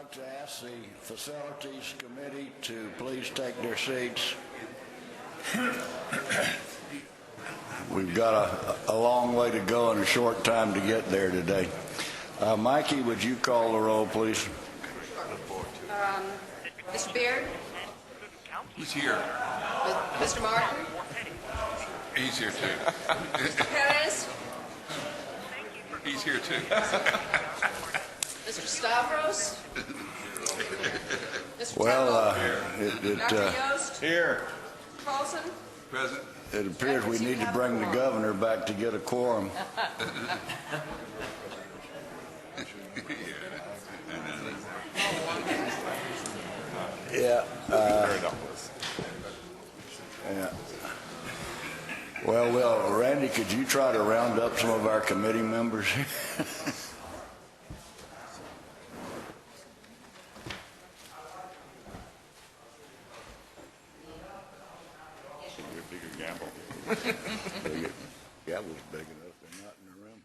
like to ask the Facilities Committee to please take their seats. We've got a long way to go and a short time to get there today. Mikey, would you call the roll, please? Mr. Beard? He's here. Mr. Martin? He's here too. Mr. Perez? He's here too. Mr. Stavros? Mr. Well, Dr. Yost? Here. Carlson? Present. it appears we need to bring the governor back to get a quorum. Yeah. Yeah. Well, Randy, could you try to round up some of our committee members? Bigger gamble. That was big enough. They're not in the room.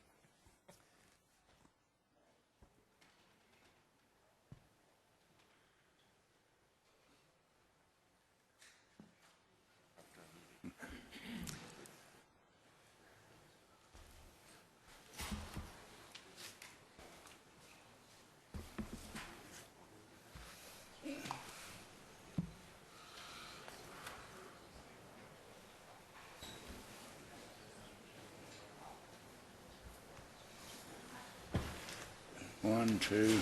One, two.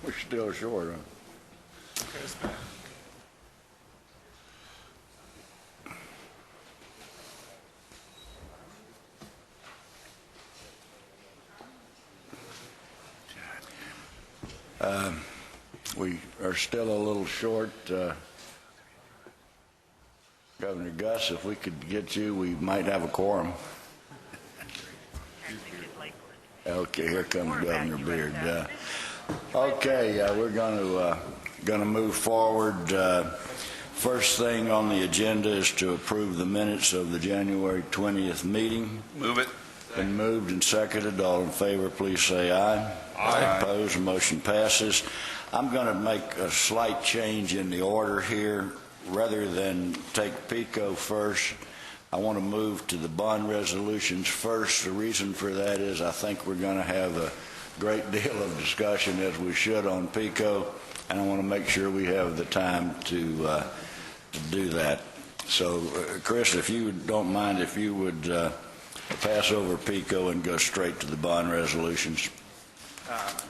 We're still short, huh? We are still a little short. Governor Gus, if we could get you, we might have a quorum. Okay, here comes Governor Beard. Okay, we're going to move forward. First thing on the agenda is to approve the minutes of the January 20th meeting. Move it. Been moved and seconded. All in favor, please say aye. Aye. Opposed, motion passes. I'm going to make a slight change in the order here. Rather than take PICO first, I want to move to the bond resolutions first. The reason for that is I think we're going to have a great deal of discussion, as we should, on PICO, and I want to make sure we have the time to do that. So, Chris, if you don't mind, if you would pass over PICO and go straight to the bond resolutions.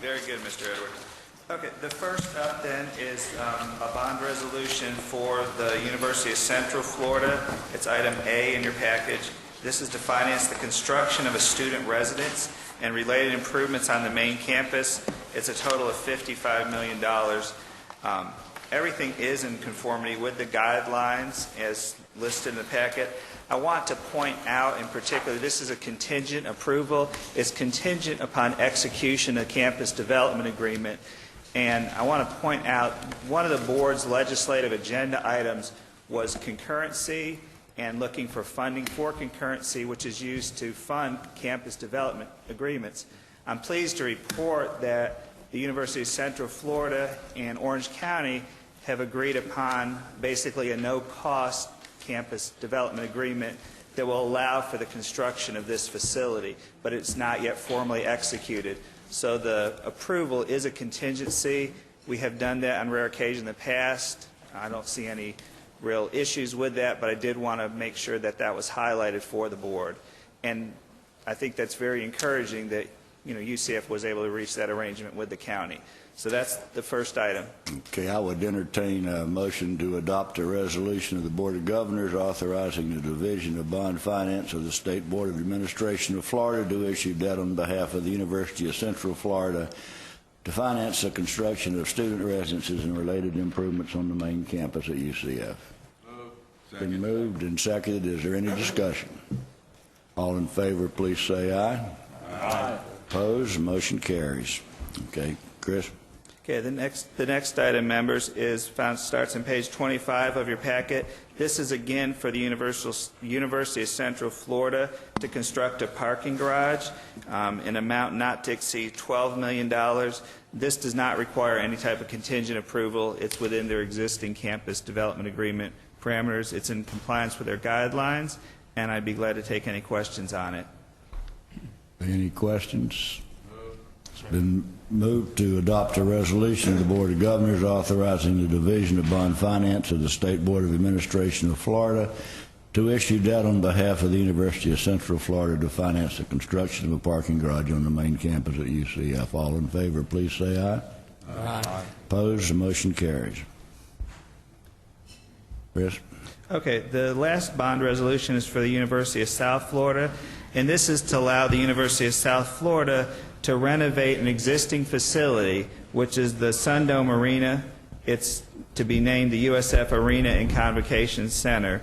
Very good, Mr. Edwards. Okay, the first up then is a bond resolution for the University of Central Florida. It's item A in your package. This is to finance the construction of a student residence and related improvements on the main campus. It's a total of $55 million. Everything is in conformity with the guidelines as listed in the packet. I want to point out in particular, this is a contingent approval. It's contingent upon execution of campus development agreement. And I want to point out one of the board's legislative agenda items was concurrency and looking for funding for concurrency, which is used to fund campus development agreements. I'm pleased to report that the University of Central Florida and Orange County have agreed upon basically a no-cost campus development agreement that will allow for the construction of this facility, but it's not yet formally executed. So the approval is a contingency. We have done that on rare occasion in the past. I don't see any real issues with that, but I did want to make sure that that was highlighted for the board. And I think that's very encouraging that UCF was able to reach that arrangement with the county. So that's the first item. Okay, I would entertain a motion to adopt a resolution of the Board of Governors authorizing the Division of Bond Finance of the State Board of Administration of Florida to issue debt on behalf of the University of Central Florida to finance the construction of student residences and related improvements on the main campus at UCF. Been moved and seconded. Is there any discussion? All in favor, please say aye. Aye. Opposed? Motion carries. Okay, Chris? Okay, the next item, members, starts on page 25 of your packet. This is again for the University of Central Florida to construct a parking garage, an amount not to exceed $12 million. This does not require any type of contingent approval. It's within their existing campus development agreement parameters. It's in compliance with their guidelines, and I'd be glad to take any questions on it. Any questions? It's been moved to adopt a resolution of the Board of Governors authorizing the Division of Bond Finance of the State Board of Administration of Florida to issue debt on behalf of the University of Central Florida to finance the construction of a parking garage on the main campus at UCF. All in favor, please say aye. Aye. Opposed? The motion carries. Chris? Okay, the last bond resolution is for the University of South Florida, and this is to allow the University of South Florida to renovate an existing facility, which is the Sundome Arena. It's to be named the USF Arena and Convocation Center.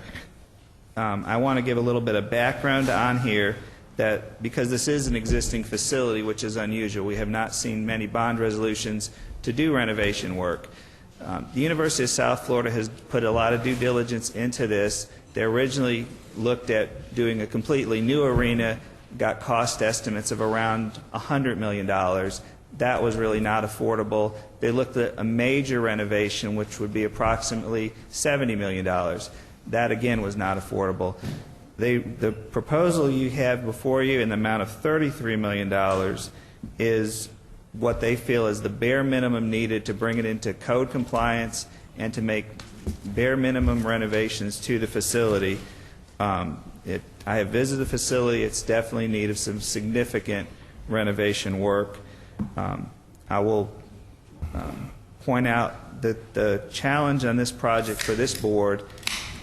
I want to give a little bit of background on here that because this is an existing facility, which is unusual, we have not seen many bond resolutions to do renovation work. The University of South Florida has put a lot of due diligence into this. They originally looked at doing a completely new arena, got cost estimates of around $100 million. That was really not affordable. They looked at a major renovation, which would be approximately $70 million. That, again, was not affordable. The proposal you have before you in the amount of $33 million is what they feel is the bare minimum needed to bring it into code compliance and to make bare minimum renovations to the facility. I have visited the facility. It's definitely in need of some significant renovation work. I will point out that the challenge on this project for this board,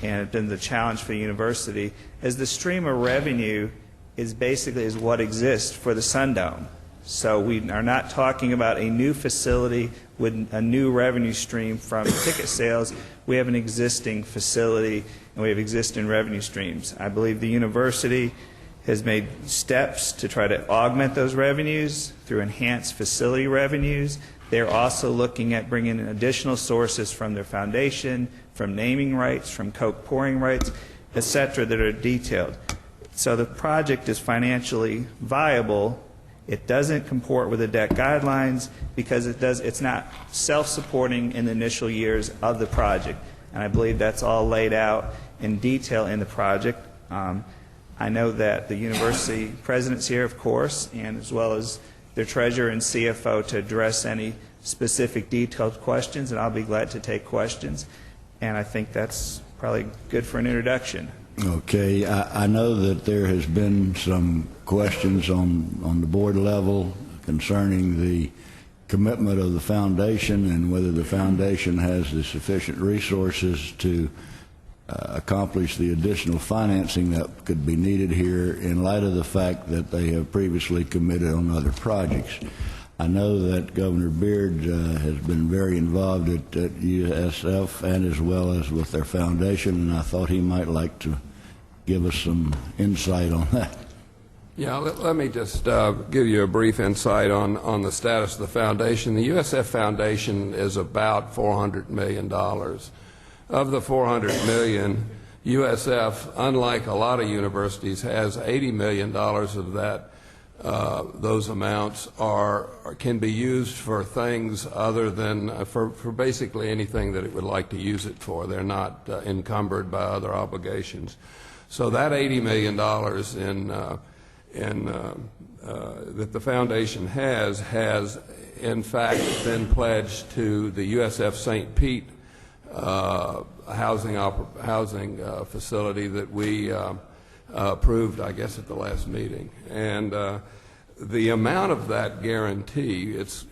and then the challenge for the university, is the stream of revenue is basically what exists for the Sundome. So we are not talking about a new facility with a new revenue stream from ticket sales. We have an existing facility and we have existing revenue streams. I believe the university has made steps to try to augment those revenues through enhanced facility revenues. They're also looking at bringing in additional sources from their foundation, from naming rights, from Coke pouring rights, etc., that are detailed. So the project is financially viable. It doesn't comport with the debt guidelines because it's not self-supporting in the initial years of the project. And I believe that's all laid out in detail in the project. I know that the university president's here, of course, and as well as their treasurer and CFO to address any specific detailed questions, and I'll be glad to take questions. And I think that's probably good for an introduction. Okay, I know that there has been some questions on the board level concerning the commitment of the foundation and whether the foundation has the sufficient resources to accomplish the additional financing that could be needed here in light of the fact that they have previously committed on other projects. I know that Governor Beard has been very involved at USF and as well as with their foundation, and I thought he might like to give us some insight on that. Yeah, let me just give you a brief insight on the status of the foundation. The USF Foundation is about $400 million. Of the $400 million, USF, unlike a lot of universities, has $80 million of that. Those amounts can be used for things other than for basically anything that it would like to use it for. They're not encumbered by other obligations. So that $80 million that the foundation has in fact been pledged to the USF St. Pete housing facility that we approved, I guess, at the last meeting. And the amount of that guarantee, it's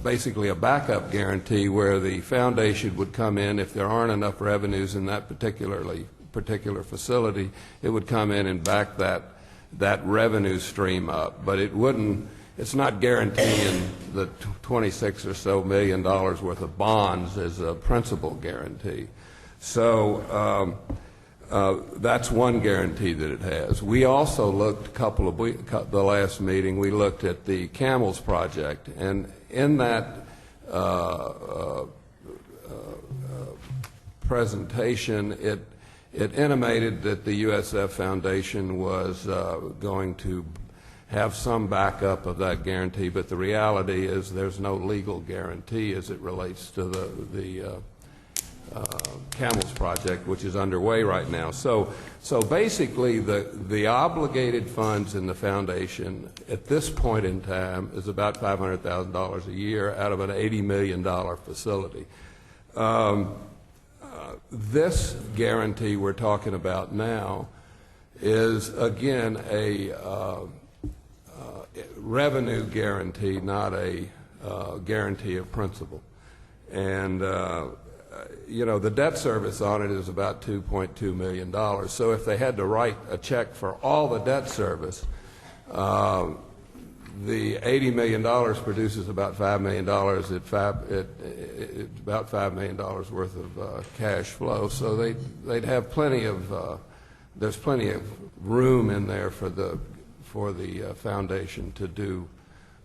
basically a backup guarantee where the foundation would come in if there aren't enough revenues in that particular facility. It would come in and back that revenue stream up, but it wouldn't. It's not guaranteeing the $26 or so million worth of bonds as a principal guarantee. So that's one guarantee that it has. We also looked the last meeting, we looked at the Camels project, and in that presentation, it intimated that the USF Foundation was going to have some backup of that guarantee, but the reality is there's no legal guarantee as it relates to the Camels project, which is underway right now. So basically, the obligated funds in the foundation at this point in time is about $500,000 a year out of an $80 million facility. This guarantee we're talking about now is, again, a revenue guarantee, not a guarantee of principal. And you know, the debt service on it is about $2.2 million. So if they had to write a check for all the debt service, the $80 million produces about $5 million. It's about $5 million worth of cash flow. So they'd have plenty of there's plenty of room in there for the foundation to do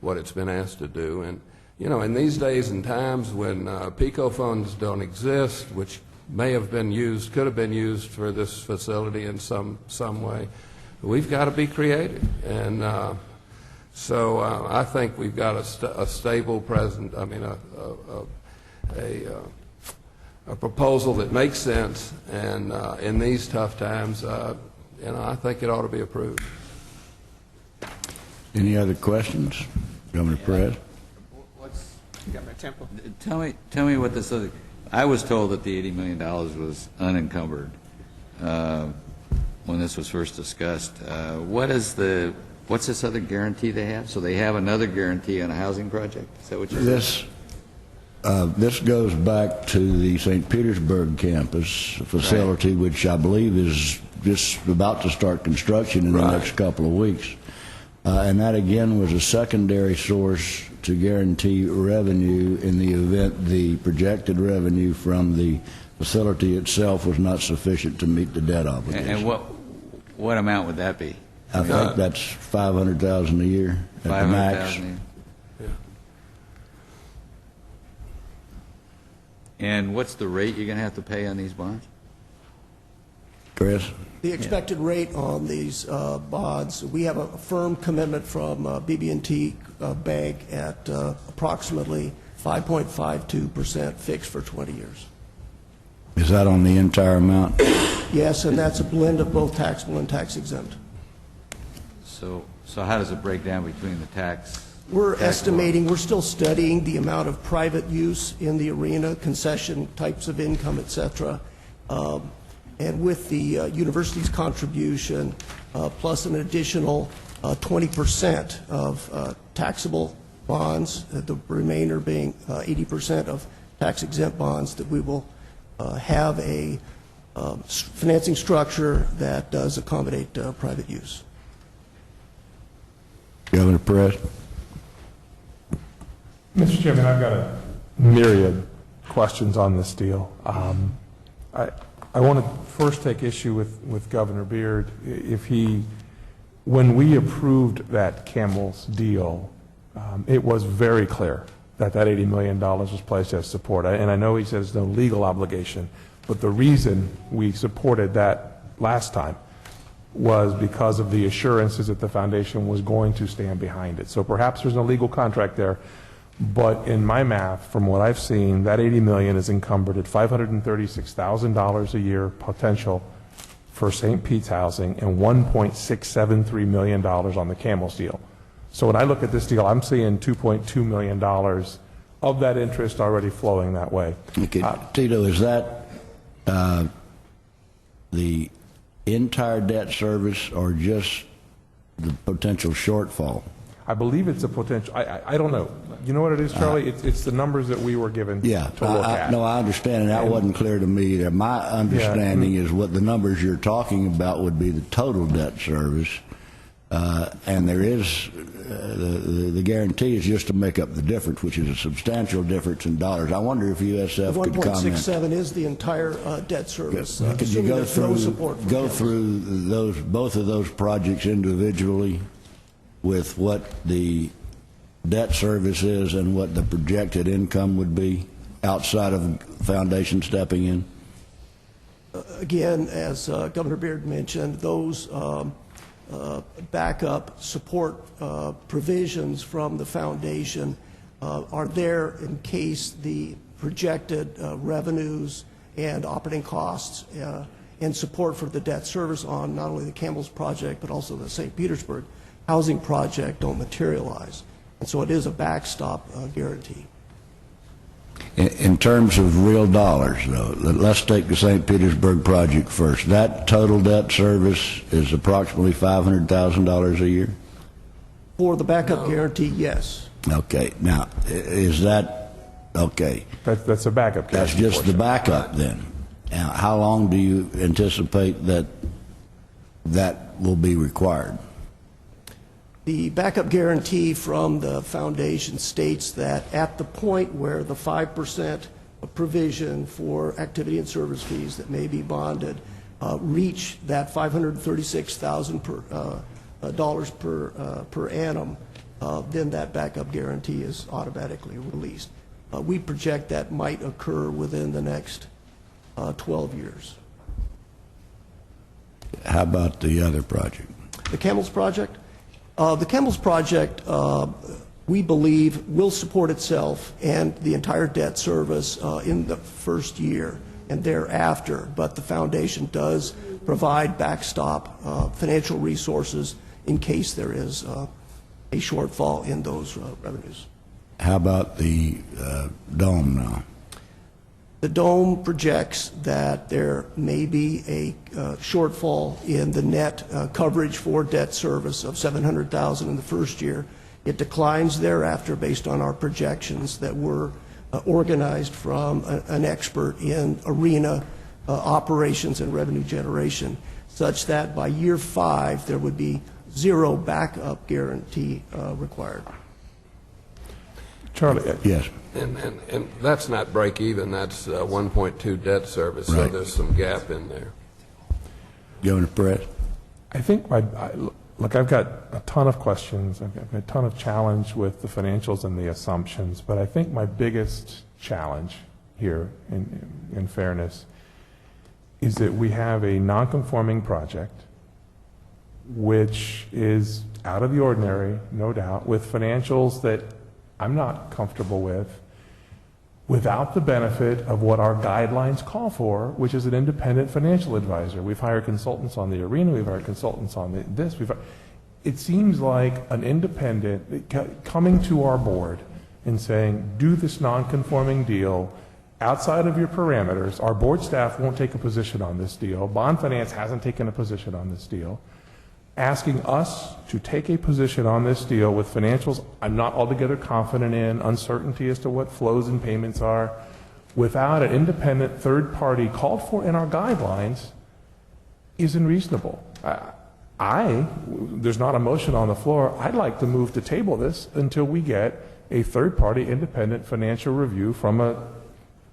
what it's been asked to do. And you know, in these days and times when PICO funds don't exist, which may have been used, could have been used for this facility in some way, we've got to be creative. And so I think we've got a stable present. I mean, a proposal that makes sense. And in these tough times, you know, I think it ought to be approved. Any other questions, Governor Perez? Governor Temple. Tell me what this other. I was told that the $80 million was unencumbered when this was first discussed. What's this other guarantee they have? So they have another guarantee on a housing project? Is that what you're saying? This goes back to the St. Petersburg campus facility, right, which I believe is just about to start construction in the next couple of weeks. And that, again, was a secondary source to guarantee revenue in the event the projected revenue from the facility itself was not sufficient to meet the debt obligation. And what amount would that be? I think that's $500,000 a year at the max. Yeah. And what's the rate you're going to have to pay on these bonds? Chris? The expected rate on these bonds, we have a firm commitment from BB&T Bank at approximately 5.52% fixed for 20 years. Is that on the entire amount? Yes, and that's a blend of both taxable and tax exempt. So how does it break down between the tax? We're estimating, we're still studying the amount of private use in the arena, concession types of income, et cetera. And with the university's contribution, plus an additional 20% of taxable bonds, the remainder being 80% of tax-exempt bonds, that we will have a financing structure that does accommodate private use. Governor Perez? Mr. Chairman, I've got a myriad questions on this deal. I want to first take issue with Governor Beard. When we approved that Camels deal, it was very clear that $80 million was placed as support. And I know he says no legal obligation, but the reason we supported that last time was because of the assurances that the foundation was going to stand behind it. So perhaps there's no legal contract there, but in my math, from what I've seen, that $80 million is encumbered at $536,000 a year potential for St. Pete's housing and $1.673 million on the Camels deal. So when I look at this deal, I'm seeing $2.2 million of that interest already flowing that way. Okay. Tito, is that the entire debt service or just the potential shortfall? I believe it's a potential. I don't know. You know what it is, Charlie? It's the numbers that we were given to look at. No, I understand, and that wasn't clear to me either. My understanding is what the numbers you're talking about would be the total debt service, and there is the guarantee is just to make up the difference, which is a substantial difference in dollars. I wonder if USF could comment. 1.67 is the entire debt service. Could you go through both of those projects individually with what the debt service is and what the projected income would be outside of foundation stepping in? Again, as Governor Beard mentioned, those backup support provisions from the foundation are there in case the projected revenues and operating costs and support for the debt service on not only the Campbell's project but also the St. Petersburg housing project don't materialize. And so it is a backstop guarantee. In terms of real dollars, though, let's take the St. Petersburg project first. That total debt service is approximately $500,000 a year? For the backup guarantee, yes. Okay. Now, is that, okay. That's a backup That's guarantee just the portion. backup then. Now, how long do you anticipate that that will be required? The backup guarantee from the foundation states that at the point where the 5% provision for activity and service fees that may be bonded reach that $536,000 per annum, then that backup guarantee is automatically released. We project that might occur within the next 12 years. How about the other project? The Campbell's project? The Campbell's project, we believe, will support itself and the entire debt service in the first year and thereafter, but the foundation does provide backstop financial resources in case there is a shortfall in those revenues. How about the dome now? The dome projects that there may be a shortfall in the net coverage for debt service of $700,000 in the first year. It declines thereafter based on our projections that were organized from an expert in arena operations and revenue generation, such that by year 5 there would be zero backup guarantee required. Charlie, Yes. And that's not break even, that's 1.2 debt service, so Right. there's some gap in there. Governor Perez? I think look, I've got a ton of questions. I've got a ton of challenge with the financials and the assumptions, but I think my biggest challenge here, in fairness, is that we have a non-conforming project, which is out of the ordinary, no doubt, with financials that I'm not comfortable with, without the benefit of what our guidelines call for, which is an independent financial advisor. We've hired consultants on the arena, we've hired consultants on this. It seems like an independent coming to our board and saying, do this non-conforming deal outside of your parameters. Our board staff won't take a position on this deal. Bond Finance hasn't taken a position on this deal. Asking us to take a position on this deal with financials I'm not altogether confident in, uncertainty as to what flows and payments are, without an independent third party called for in our guidelines, is unreasonable. There's not a motion on the floor. I'd like to move to table this until we get a third party independent financial review from a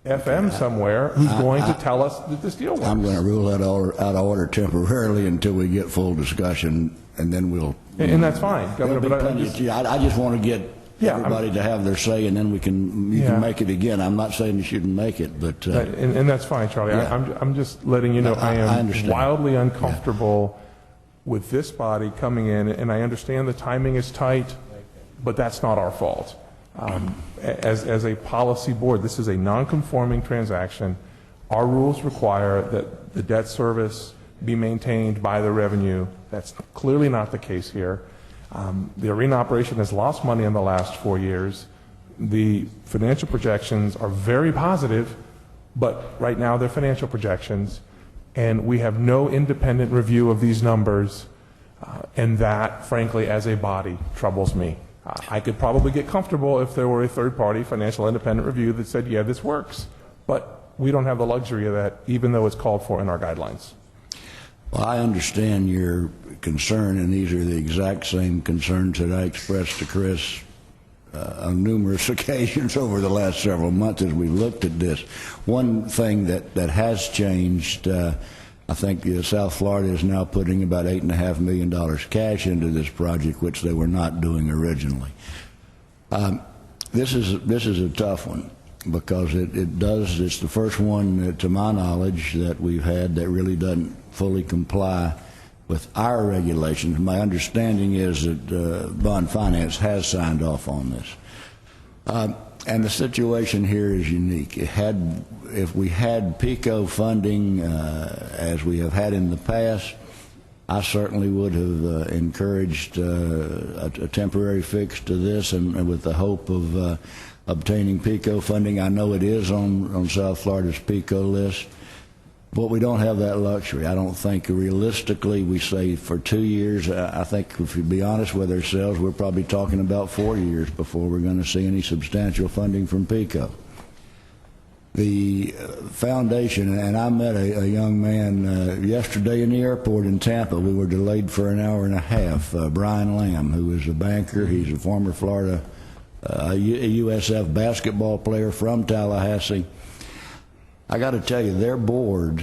FM somewhere who's going to tell us that this deal works. I'm going to rule that out of order temporarily until we get full discussion, and then we'll... And that's fine, Governor, There'll be but plenty I just want to get Yeah, everybody to have their say, and then you can make it again. I'm not saying you shouldn't make it, but... and that's fine, Charlie. Yeah. I'm just letting you know I am understand. wildly uncomfortable with this body coming in, and I understand the timing is tight, but that's not our fault. As a policy board, this is a non-conforming transaction. Our rules require that the debt service be maintained by the revenue. That's clearly not the case here. The arena operation has lost money in the last 4 years. The financial projections are very positive, but right now they're financial projections, and we have no independent review of these numbers, and that, frankly, as a body, troubles me. I could probably get comfortable if there were a third-party financial independent review that said, yeah, this works, but we don't have the luxury of that, even though it's called for in our guidelines. Well, I understand your concern, and these are the exact same concerns that I expressed to Chris on numerous occasions over the last several months as we looked at this. One thing that has changed, I think South Florida is now putting about $8.5 million cash into this project, which they were not doing originally. This is a tough one because it's the first one, to my knowledge, that we've had that really doesn't fully comply with our regulations. My understanding is that Bond Finance has signed off on this. And the situation here is unique. If we had PICO funding, as we have had in the past, I certainly would have encouraged a temporary fix to this, and with the hope of obtaining PICO funding. I know it is on South Florida's PICO list, but we don't have that luxury. I don't think realistically we say for 2 years. I think if we be honest with ourselves, we're probably talking about 4 years before we're going to see any substantial funding from PICO. The foundation, and I met a young man yesterday in the airport in Tampa. We were delayed for an hour and a half. Brian Lamb, who is a banker. He's a former Florida USF basketball player from Tallahassee. I got to tell you, their board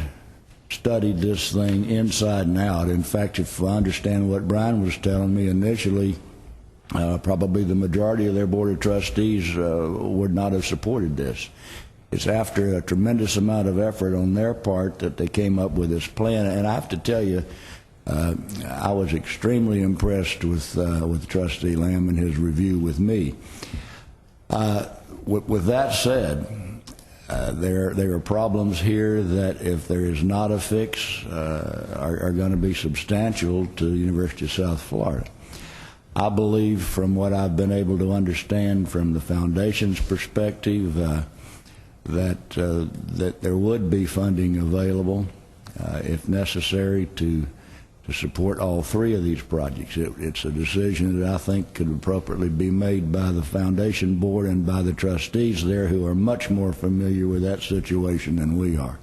studied this thing inside and out. In fact, if I understand what Brian was telling me initially, probably the majority of their board of trustees would not have supported this. It's after a tremendous amount of effort on their part that they came up with this plan. And I have to tell you, I was extremely impressed with Trustee Lamb and his review with me. With that said, there are problems here that, if there is not a fix, are going to be substantial to the University of South Florida. I believe, from what I've been able to understand from the foundation's perspective, that there would be funding available, if necessary, to support all three of these projects. It's a decision that I think could appropriately be made by the foundation board and by the trustees there, who are much more familiar with that situation than we are.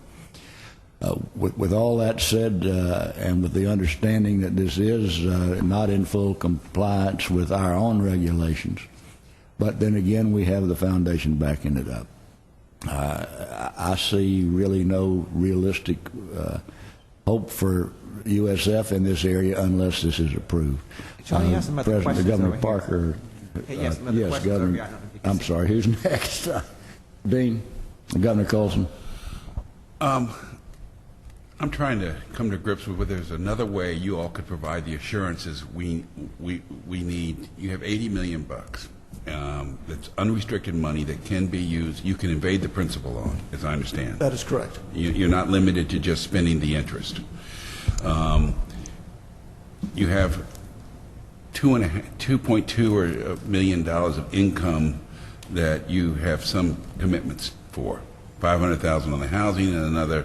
With all that said, and with the understanding that this is not in full compliance with our own regulations, but then again, we have the foundation backing it up. I see really no realistic hope for USF in this area unless this is approved. President Governor Parker. Yes, Governor. I'm sorry. Who's next? Dean, Governor Colson. I'm trying to come to grips with whether there's another way you all could provide the assurances we need. You have $80 million. That's unrestricted money that can be used. You can evade the principal on, as I understand. That is correct. You're not limited to just spending the interest. You have $2.2 million of income that you have some commitments for. $500,000 on the housing and another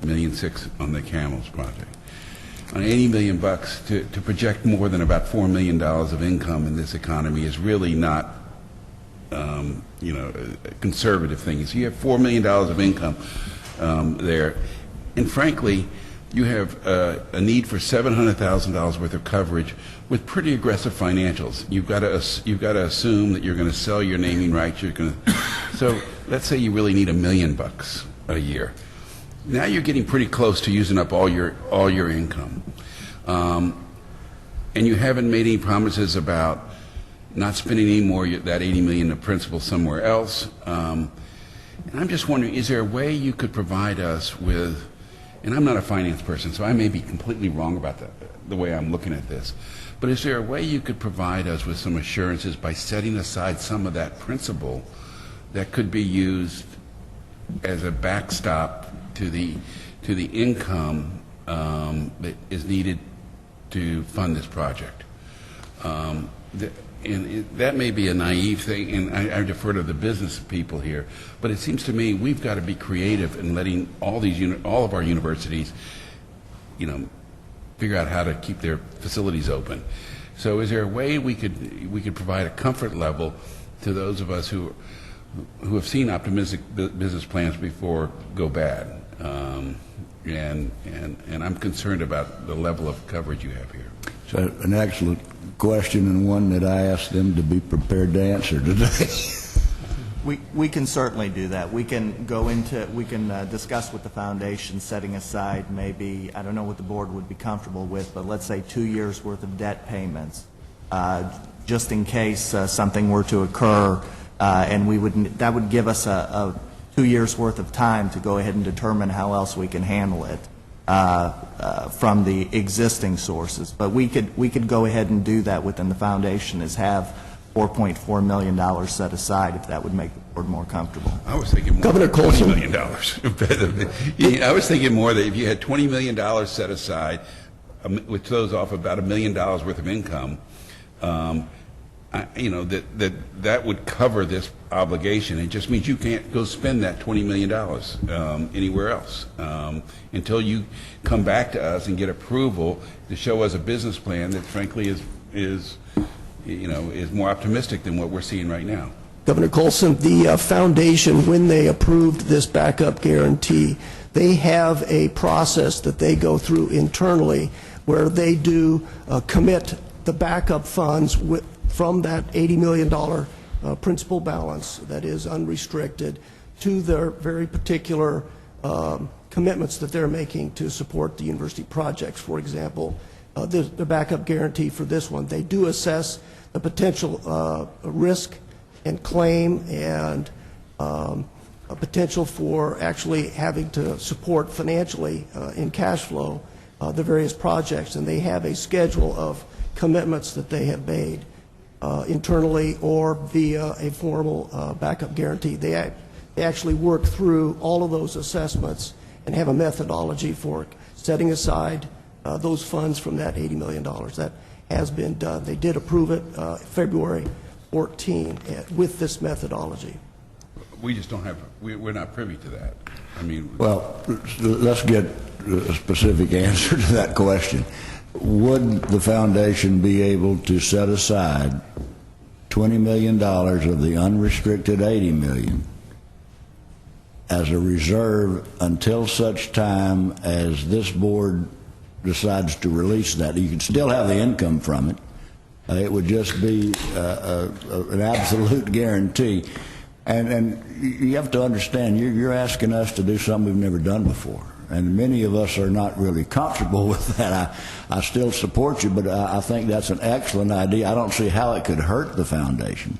$1.6 million on the Camels project. On $80 million, to project more than about $4 million of income in this economy is really not, a conservative thing. So you have $4 million of income there, and frankly, you have a need for $700,000 worth of coverage with pretty aggressive financials. You've got to assume that you're going to sell your naming rights. So let's say you really need $1 million a year. Now you're getting pretty close to using up all your income, and you haven't made any promises about not spending any more that $80 million of principal somewhere else. And I'm just wondering, is there a way you could provide us with? And I'm not a finance person, so I may be completely wrong about the way I'm looking at this. But is there a way you could provide us with some assurances by setting aside some of that principal that could be used as a backstop to the income that is needed to fund this project? That may be a naive thing, and I defer to the business people here, but it seems to me we've got to be creative in letting all of our universities, figure out how to keep their facilities open. So is there a way we could provide a comfort level to those of us who have seen optimistic business plans before go bad? And I'm concerned about the level of coverage you have here. So an excellent question, and one that I asked them to be prepared to answer today. We can certainly do that. We can discuss with the foundation setting aside maybe, I don't know what the board would be comfortable with, but let's say 2 years worth of debt payments just in case something were to occur, and that would give us a 2 years' worth of time to go ahead and determine how else we can handle it from the existing sources. But we could go ahead and do that within the foundation, is have $4.4 million set aside, if that would make the board more comfortable. I was thinking more Governor like $20 Colson. million. I was thinking more that if you had $20 million set aside, which throws off about $1 million worth of income, that would cover this obligation. It just means you can't go spend that $20 million anywhere else until you come back to us and get approval to show us a business plan that, frankly, is more optimistic than what we're seeing right now. Governor Colson, the foundation, when they approved this backup guarantee, they have a process that they go through internally where they do commit the backup funds from that $80 million principal balance that is unrestricted to their very particular commitments that they're making to support the university projects. For example, the backup guarantee for this one, they do assess the potential risk and claim and a potential for actually having to support financially in cash flow the various projects, and they have a schedule of commitments that they have made internally or via a formal backup guarantee. They actually work through all of those assessments and have a methodology for setting aside those funds from that $80 million. That has been done. They did approve it February 14 with this methodology. We just don't have, we're not privy to that. I mean, Well, let's get a specific answer to that question. Would the foundation be able to set aside $20 million of the unrestricted $80 million as a reserve until such time as this board decides to release that? You could still have the income from it. It would just be an absolute guarantee. And you have to understand, you're asking us to do something we've never done before. And many of us are not really comfortable with that. I still support you, but I think that's an excellent idea. I don't see how it could hurt the foundation.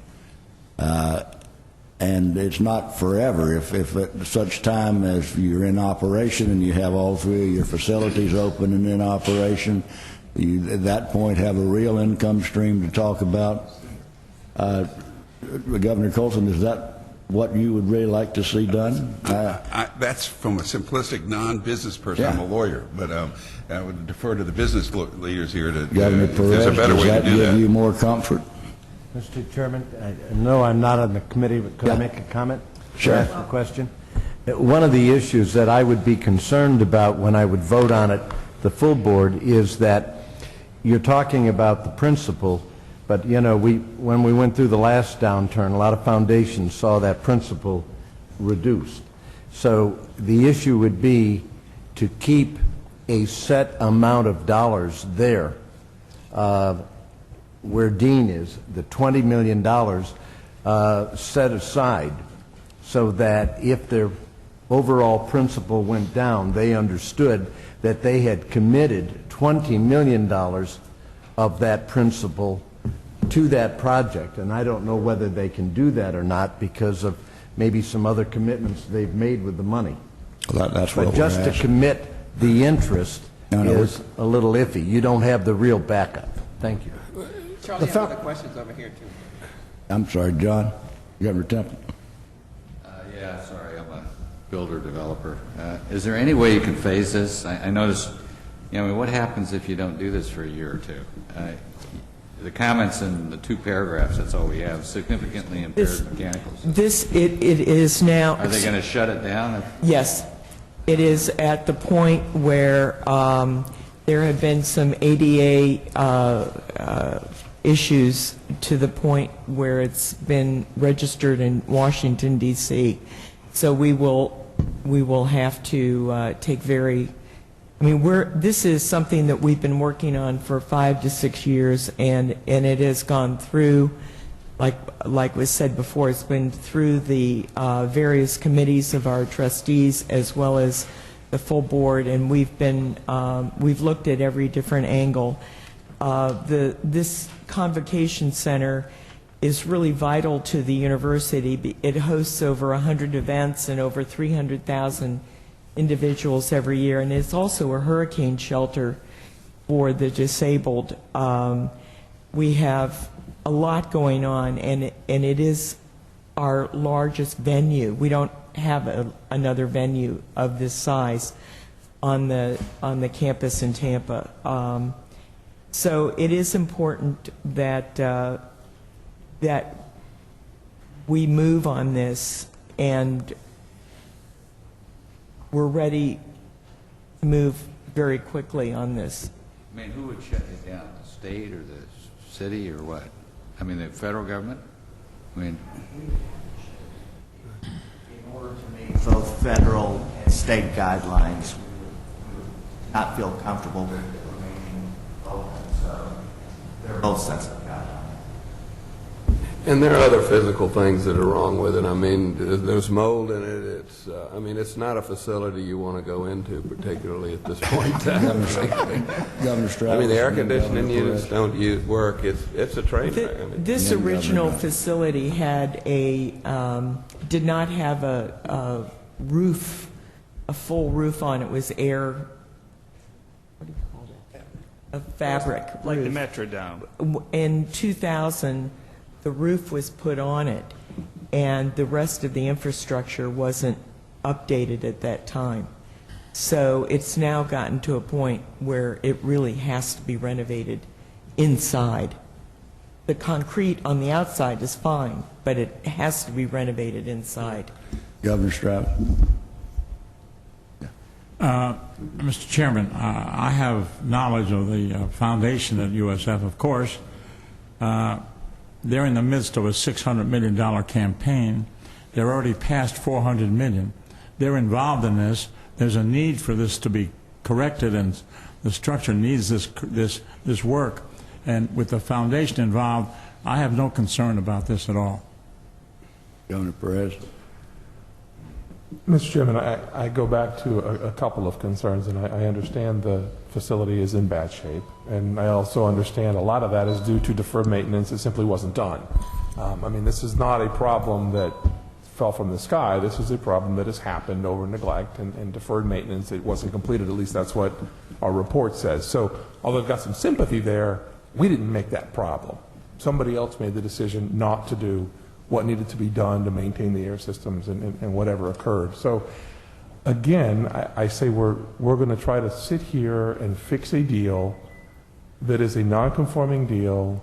And it's not forever. If at such time as you're in operation and you have all three of your facilities open and in operation, you at that point have a real income stream to talk about. Governor Colson, is that what you would really like to see done? that's from a simplistic non-business person. Yeah. I'm a lawyer, but I would defer to the business leaders here to Governor if there's a Perez, better does way to that do give that. you more comfort? Mr. Chairman, no, I'm not on the committee, but could I Yeah. make a comment? Sure. Ask a question? One of the issues that I would be concerned about when I would vote on it, the full board, is that you're talking about the principle, but, you know, when we went through the last downturn, a lot of foundations saw that principle reduced. So the issue would be to keep a set amount of dollars there where Dean is, the $20 million set aside, so that if their overall principal went down, they understood that they had committed $20 million of that principal to that project. And I don't know whether they can do that or not because of maybe some other commitments they've made with the money. Well, that's what But we're just to asking. commit the interest No, is a little iffy. You don't have the real backup. Thank you. Charlie, I have other questions over here, too. I'm sorry, John. Governor Temple. Yeah, sorry, I'm a builder developer. Is there any way you can phase this? I noticed, you know, I mean, what happens if you don't do this for a year or two? The comments in the 2 paragraphs, that's all we have, significantly impaired mechanicals. It is now. Are they going to shut it down? Yes. It is at the point where there have been some ADA issues to the point where it's been registered in Washington, D.C. So we will have to take very, I mean, this is something that we've been working on for 5 to 6 years, and it has gone through, like was said before, it's been through the various committees of our trustees as well as the full board, and we've looked at every different angle. This Convocation Center is really vital to the university. It hosts over 100 events and over 300,000 individuals every year, and it's also a hurricane shelter for the disabled. We have a lot going on, and it is our largest venue. We don't have another venue of this size on the campus in Tampa. So it is important that that we move on this, and we're ready to move very quickly on this. I mean, who would shut it down, the state or the city or what? I mean, the federal government? I mean, In order to meet both federal and state guidelines, we would not feel comfortable with it remaining open, so they're both sets of guidelines. And there are other physical things that are wrong with it. I mean, there's mold in it. It's, I mean, it's not a facility you want to go into, particularly at this point in time. Governor Stravis. I mean, the air conditioning units don't work. It's a train wreck. I mean, This original facility had did not have a roof, a full roof on it. Was air, what do you call it? A fabric Like the roof. Metrodome. In 2000, the roof was put on it, and the rest of the infrastructure wasn't updated at that time. So it's now gotten to a point where it really has to be renovated inside. The concrete on the outside is fine, but it has to be renovated inside. Governor Stravis. Mr. Chairman, I have knowledge of the foundation at USF, of course. They're in the midst of a $600 million campaign. They're already past $400 million. They're involved in this. There's a need for this to be corrected, and the structure needs this work. And with the foundation involved, I have no concern about this at all. Governor Perez. Mr. Chairman, I go back to a couple of concerns, and I understand the facility is in bad shape, and I also understand a lot of that is due to deferred maintenance. It simply wasn't done. I mean, this is not a problem that fell from the sky. This is a problem that has happened over neglect and deferred maintenance. It wasn't completed. At least that's what our report says. So although I've got some sympathy there, we didn't make that problem. Somebody else made the decision not to do what needed to be done to maintain the air systems and whatever occurred. So again, I say we're going to try to sit here and fix a deal that is a non-conforming deal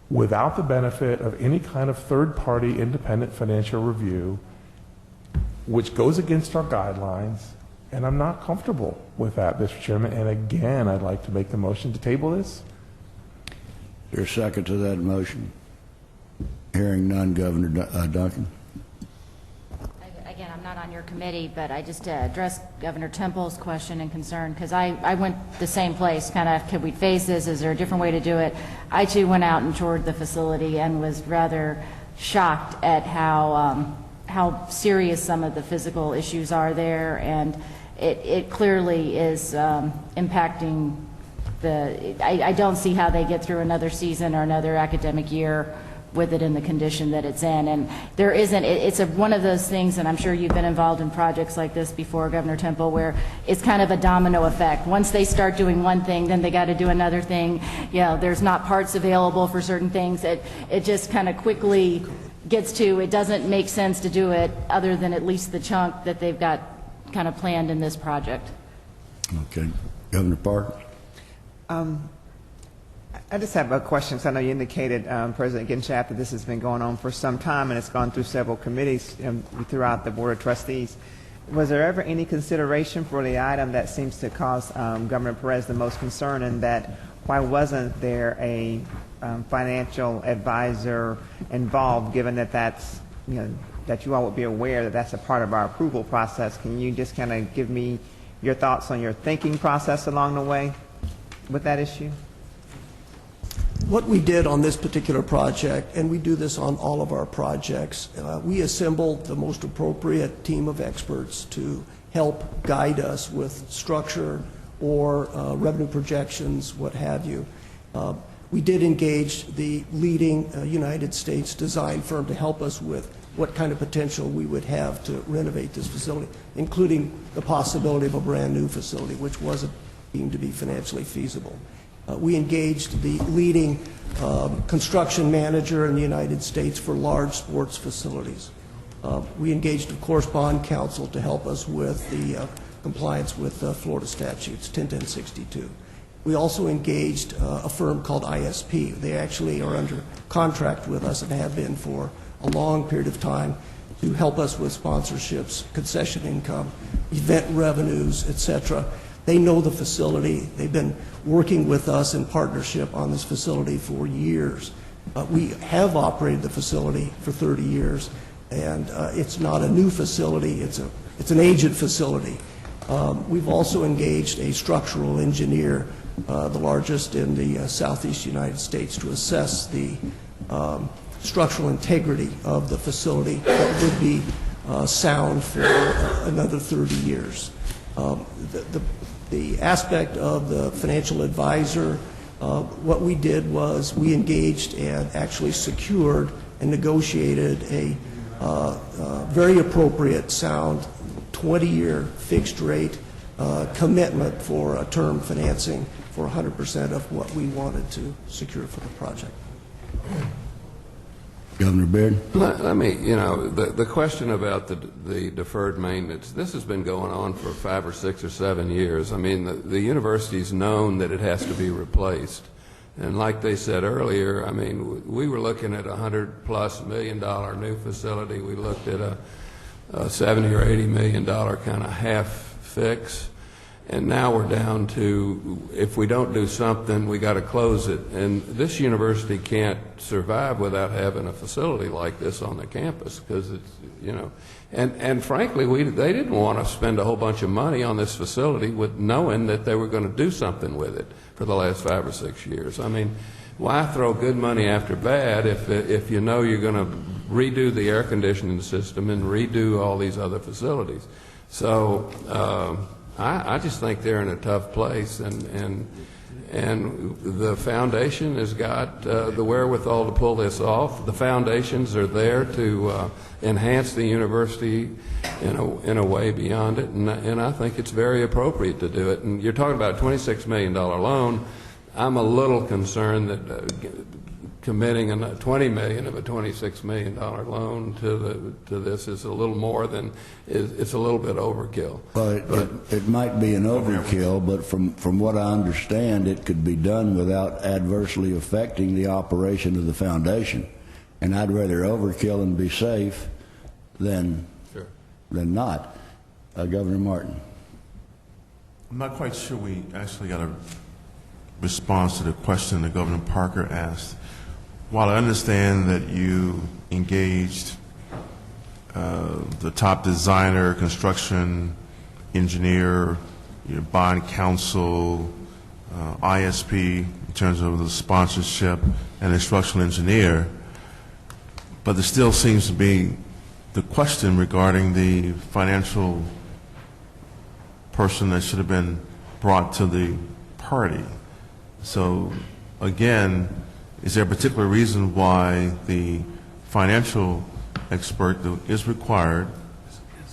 without the benefit of any kind of third-party independent financial review, which goes against our guidelines, and I'm not comfortable with that, Mr. Chairman. And again, I'd like to make the motion to table this. Is there a second to that motion? Hearing none, Governor Duncan. Again, I'm not on your committee, but I just addressed Governor Temple's question and concern, because I went the same place, kind of, could we phase this? Is there a different way to do it? I, too, went out and toured the facility and was rather shocked at how serious some of the physical issues are there, and it clearly is impacting I don't see how they get through another season or another academic year with it in the condition that it's in. And there isn't, it's one of those things, and I'm sure you've been involved in projects like this before, Governor Temple, where it's kind of a domino effect. Once they start doing one thing, then they got to do another thing. You know, there's not parts available for certain things. It just kind of quickly gets to, it doesn't make sense to do it other than at least the chunk that they've got kind of planned in this project. Okay. Governor Parker. I just have a question. So I know you indicated, President Ginshaft, that this has been going on for some time and it's gone through several committees throughout the Board of Trustees. Was there ever any consideration for the item that seems to cause Governor Perez the most concern, and that why wasn't there a financial advisor involved, given that that's, you know, that you all would be aware that that's a part of our approval process? Can you just kind of give me your thoughts on your thinking process along the way with that issue? What we did on this particular project, and we do this on all of our projects, we assembled the most appropriate team of experts to help guide us with structure or revenue projections, what have you. We did engage the leading United States design firm to help us with what kind of potential we would have to renovate this facility, including the possibility of a brand-new facility, which wasn't deemed to be financially feasible. We engaged the leading construction manager in the United States for large sports facilities. We engaged, of course, bond counsel to help us with the compliance with Florida statutes, 1062. We also engaged a firm called ISP. They actually are under contract with us and have been for a long period of time to help us with sponsorships, concession income, event revenues, etc. They know the facility. They've been working with us in partnership on this facility for years. We have operated the facility for 30 years, and it's not a new facility. It's an aged facility. We've also engaged a structural engineer, the largest in the southeast United States, to assess the structural integrity of the facility that would be sound for another 30 years. The aspect of the financial advisor, what we did was we engaged and actually secured and negotiated a very appropriate, sound 20-year fixed rate commitment for a term financing for 100% of what we wanted to secure for the project. Governor Beard? Let me, the question about the deferred maintenance, this has been going on for 5 or 6 or 7 years. I mean, the university's known that it has to be replaced. And like they said earlier, I mean, we were looking at $100+ million new facility. We looked at a $70 or $80 million kind of half fix. And now we're down to, if we don't do something, we got to close it. And this university can't survive without having a facility like this on the campus, because it's, and frankly, they didn't want to spend a whole bunch of money on this facility with knowing that they were going to do something with it for the last 5 or 6 years. I mean, why throw good money after bad if you know you're going to redo the air conditioning system and redo all these other facilities? So I just think they're in a tough place, and the foundation has got the wherewithal to pull this off. The foundations are there to enhance the university in a way beyond it, and I think it's very appropriate to do it. And you're talking about a $26 million loan. I'm a little concerned that committing $20 million of a $26 million loan to this is a little more than it's a little bit overkill. Well, it might be an overkill, but from what I understand, it could be done without adversely affecting the operation of the foundation. And I'd rather overkill and be safe than not. Governor Martin. I'm not quite sure we actually got a response to the question that Governor Parker asked. While I understand that you engaged the top designer, construction engineer, your bond counsel, ISP in terms of the sponsorship, and instructional engineer, but there still seems to be the question regarding the financial person that should have been brought to the party. So again, is there a particular reason why the financial expert that is required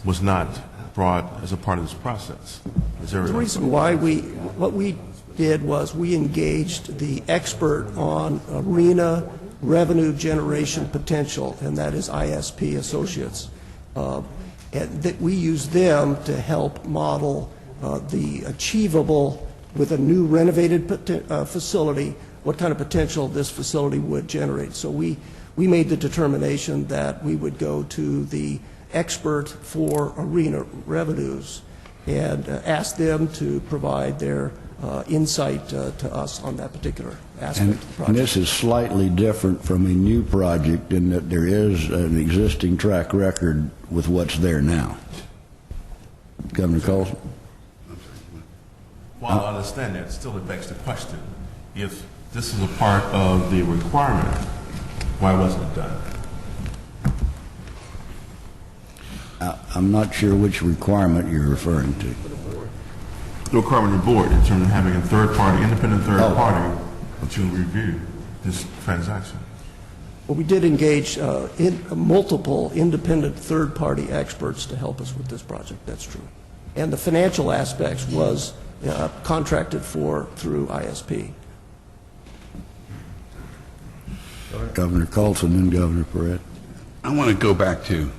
was not brought as a part of this process? Is there the reason why what we did was we engaged the expert on arena revenue generation potential, and that is ISP Associates. And that we used them to help model the achievable with a new renovated facility, what kind of potential this facility would generate. So we made the determination that we would go to the expert for arena revenues and ask them to provide their insight to us on that particular aspect of the project. And this is slightly different from a new project in that there is an existing track record with what's there now. Governor Colson? While I understand that, still it begs the question, if this is a part of the requirement, why wasn't it done? I'm not sure which requirement you're referring to. The requirement of the board in terms of having a third party, independent third party to review this transaction? Well, we did engage multiple independent third-party experts to help us with this project, that's true. And the financial aspects was contracted for through ISP. Governor Colson and Governor Perret. I want to go back to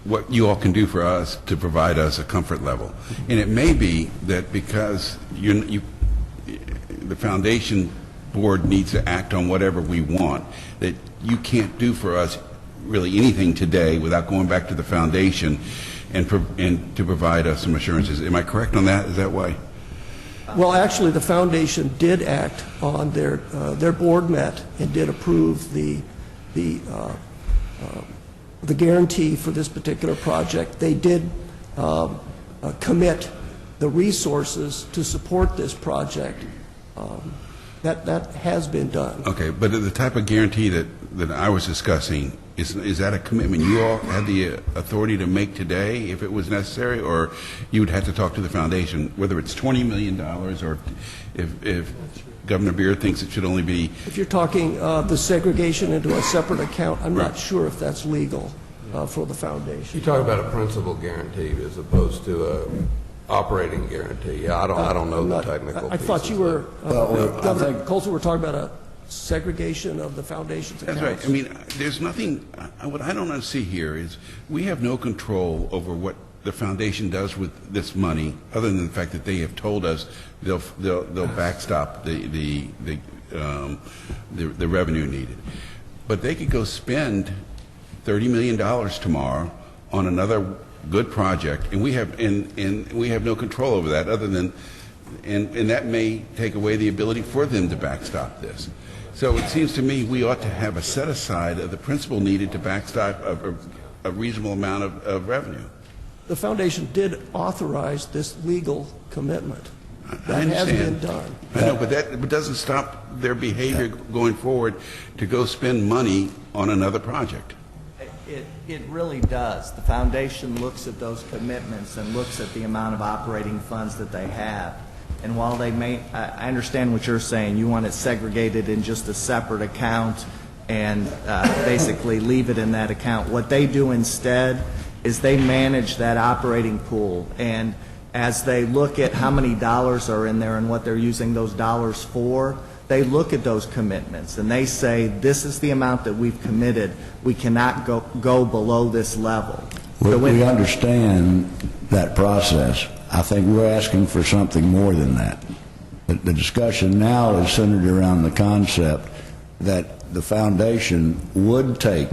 what you all can do for us to provide us a comfort level. And it may be that because the foundation board needs to act on whatever we want, that you can't do for us really anything today without going back to the foundation and to provide us some assurances. Am I correct on that? Is that why? Well, actually, the foundation did act on their board met and did approve the guarantee for this particular project. They did commit the resources to support this project. That has been done. Okay, but the type of guarantee that I was discussing, is that a commitment you all had the authority to make today if it was necessary, or you would have to talk to the foundation, whether it's $20 million or if Governor Beard thinks it should only be... If you're talking the segregation into a separate account, I'm not sure if that's legal for the foundation. You talk about a principal guarantee as opposed to a operating guarantee. Yeah, I don't know the technical I thought you were, Governor Colson, were talking about a segregation of the foundation's accounts. That's right. I mean, there's nothing, what I don't see here is we have no control over what the foundation does with this money, other than the fact that they have told us they'll backstop the revenue needed. But they could go spend $30 million tomorrow on another good project, and we have no control over that, other than, and that may take away the ability for them to backstop this. So it seems to me we ought to have a set aside of the principal needed to backstop a reasonable amount of revenue. The foundation did authorize this legal commitment. That has been done. I know, but that doesn't stop their behavior going forward to go spend money on another project. It really does. The foundation looks at those commitments and looks at the amount of operating funds that they have. And while they may, I understand what you're saying, you want it segregated in just a separate account and basically leave it in that account. What they do instead is they manage that operating pool, and as they look at how many dollars are in there and what they're using those dollars for, they look at those commitments and they say, this is the amount that we've committed. We cannot go below this level. We understand that process. I think we're asking for something more than that. The discussion now is centered around the concept that the foundation would take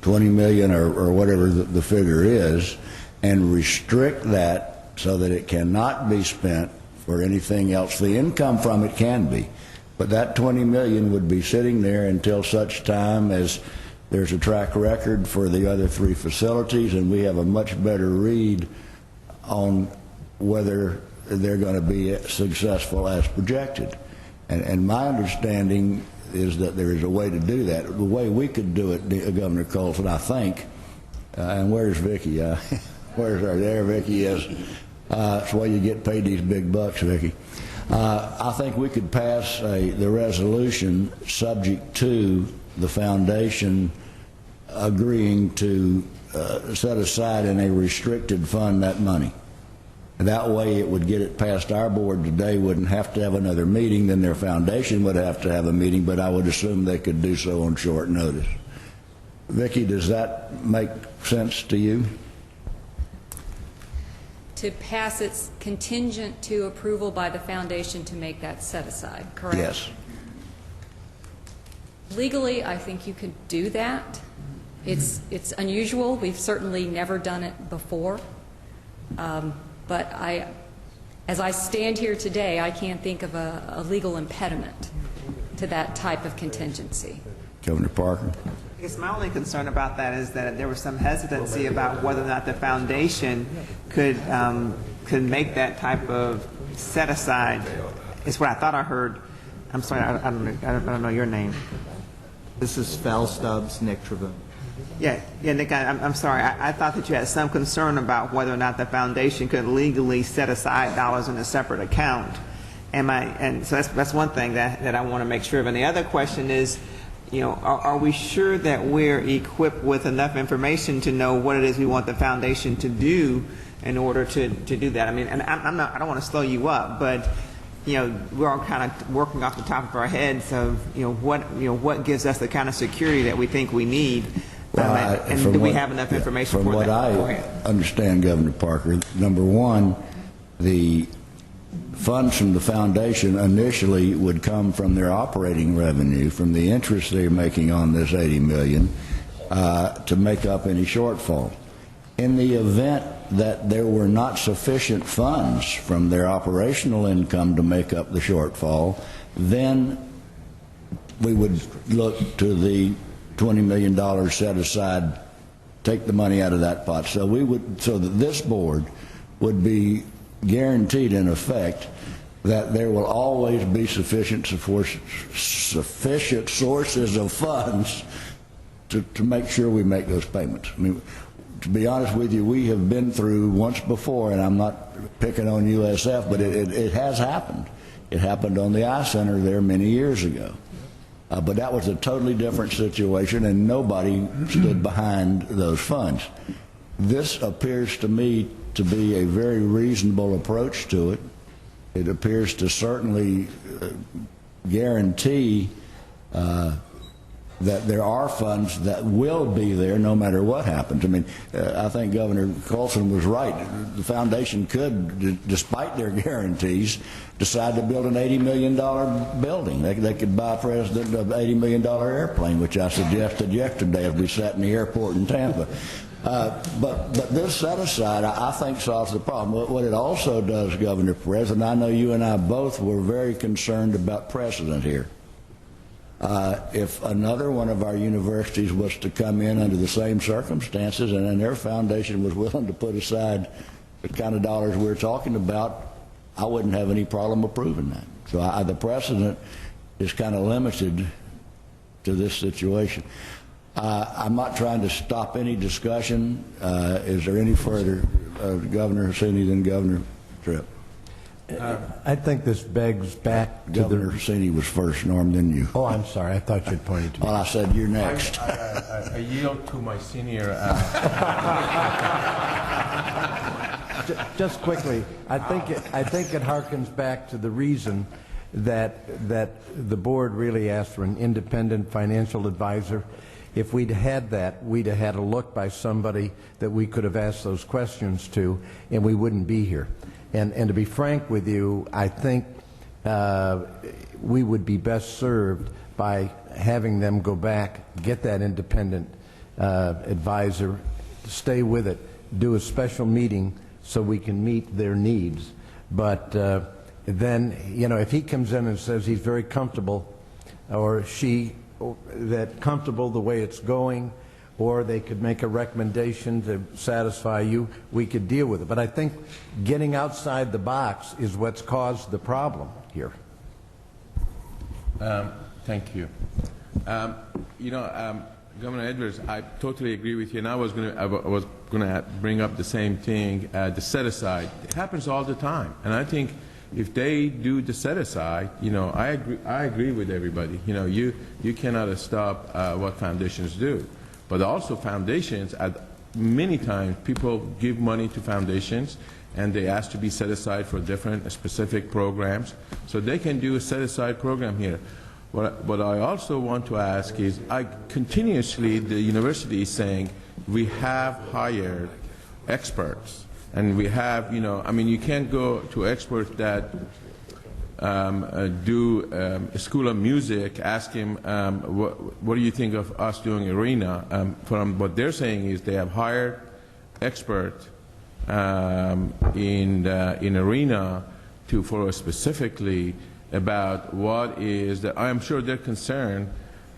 $20 million or whatever the figure is and restrict that so that it cannot be spent for anything else. The income from it can be. But that $20 million would be sitting there until such time as there's a track record for the other three facilities, and we have a much better read on whether they're going to be successful as projected. And my understanding is that there is a way to do that. The way we could do it, Governor Colson, I think, and where's Vicki? There Vicki is. That's why you get paid these big bucks, Vicki. I think we could pass the resolution subject to the foundation agreeing to set aside in a restricted fund that money. That way it would get it past our board today, wouldn't have to have another meeting, then their foundation would have to have a meeting, but I would assume they could do so on short notice. Vicki, does that make sense to you? To pass it's contingent to approval by the foundation to make that set aside, correct? Yes. Legally, I think you could do that. It's unusual. We've certainly never done it before. But as I stand here today, I can't think of a legal impediment to that type of contingency. Governor Parker? I guess my only concern about that is that there was some hesitancy about whether or not the foundation could make that type of set aside. It's what I thought I heard. I'm sorry, I don't know your name. This is Fel Stubbs, Nick Trevone. Yeah, Nick, I'm sorry. I thought that you had some concern about whether or not the foundation could legally set aside dollars in a separate account. And so that's one thing that I want to make sure of. And the other question is, are we sure that we're equipped with enough information to know what it is we want the foundation to do in order to do that? I mean, and I don't want to slow you up, but we're all kind of working off the top of our heads of what gives us the kind of security that we think we need, and do we have enough information for that? From what I understand, Governor Parker, number one, the funds from the foundation initially would come from their operating revenue, from the interest they're making on this $80 million, to make up any shortfall. In the event that there were not sufficient funds from their operational income to make up the shortfall, then we would look to the $20 million set aside, take the money out of that pot. So that this board would be guaranteed, in effect, that there will always be sufficient sources of funds to make sure we make those payments. I mean, to be honest with you, we have been through once before, and I'm not picking on USF, but it has happened. It happened on the Eye Center there many years ago. But that was a totally different situation, and nobody stood behind those funds. This appears to me to be a very reasonable approach to it. It appears to certainly guarantee that there are funds that will be there no matter what happens. I mean, I think Governor Colson was right. The foundation could, despite their guarantees, decide to build an $80 million building. They could buy a president of $80 million airplane, which I suggested yesterday as we sat in the airport in Tampa. But this set aside, I think, solves the problem. What it also does, Governor Perez, and I know you and I both were very concerned about precedent here. If another one of our universities was to come in under the same circumstances and then their foundation was willing to put aside the kind of dollars we're talking about, I wouldn't have any problem approving that. So the precedent is kind of limited to this situation. I'm not trying to stop any discussion. Is there any further, Governor Hassini, than Governor Tripp? I think this begs back to Governor Hassini was first, Norm, then you. Oh, I'm sorry. I thought you'd pointed to me. Well, I said you're next. I yield to my senior. Just quickly, I think it harkens back to the reason that the board really asked for an independent financial advisor. If we'd had that, we'd have had a look by somebody that we could have asked those questions to, and we wouldn't be here. And to be frank with you, I think we would be best served by having them go back, get that independent advisor, stay with it, do a special meeting so we can meet their needs. But then, if he comes in and says he's very comfortable, or she, that comfortable the way it's going, or they could make a recommendation to satisfy you, we could deal with it. But I think getting outside the box is what's caused the problem here. Thank you. Governor Edwards, I totally agree with you, and I was going to bring up the same thing, the set-aside. It happens all the time, and I think if they do the set-aside, I agree with everybody. You cannot stop what foundations do. But also foundations, many times people give money to foundations and they ask to be set aside for different specific programs. So they can do a set aside program here. What I also want to ask is, continuously the university is saying we have hired experts. And we have, you can't go to experts that do a school of music, ask him, what do you think of us doing arena? From what they're saying is they have hired experts in arena for specifically about what is that. I'm sure they're concerned,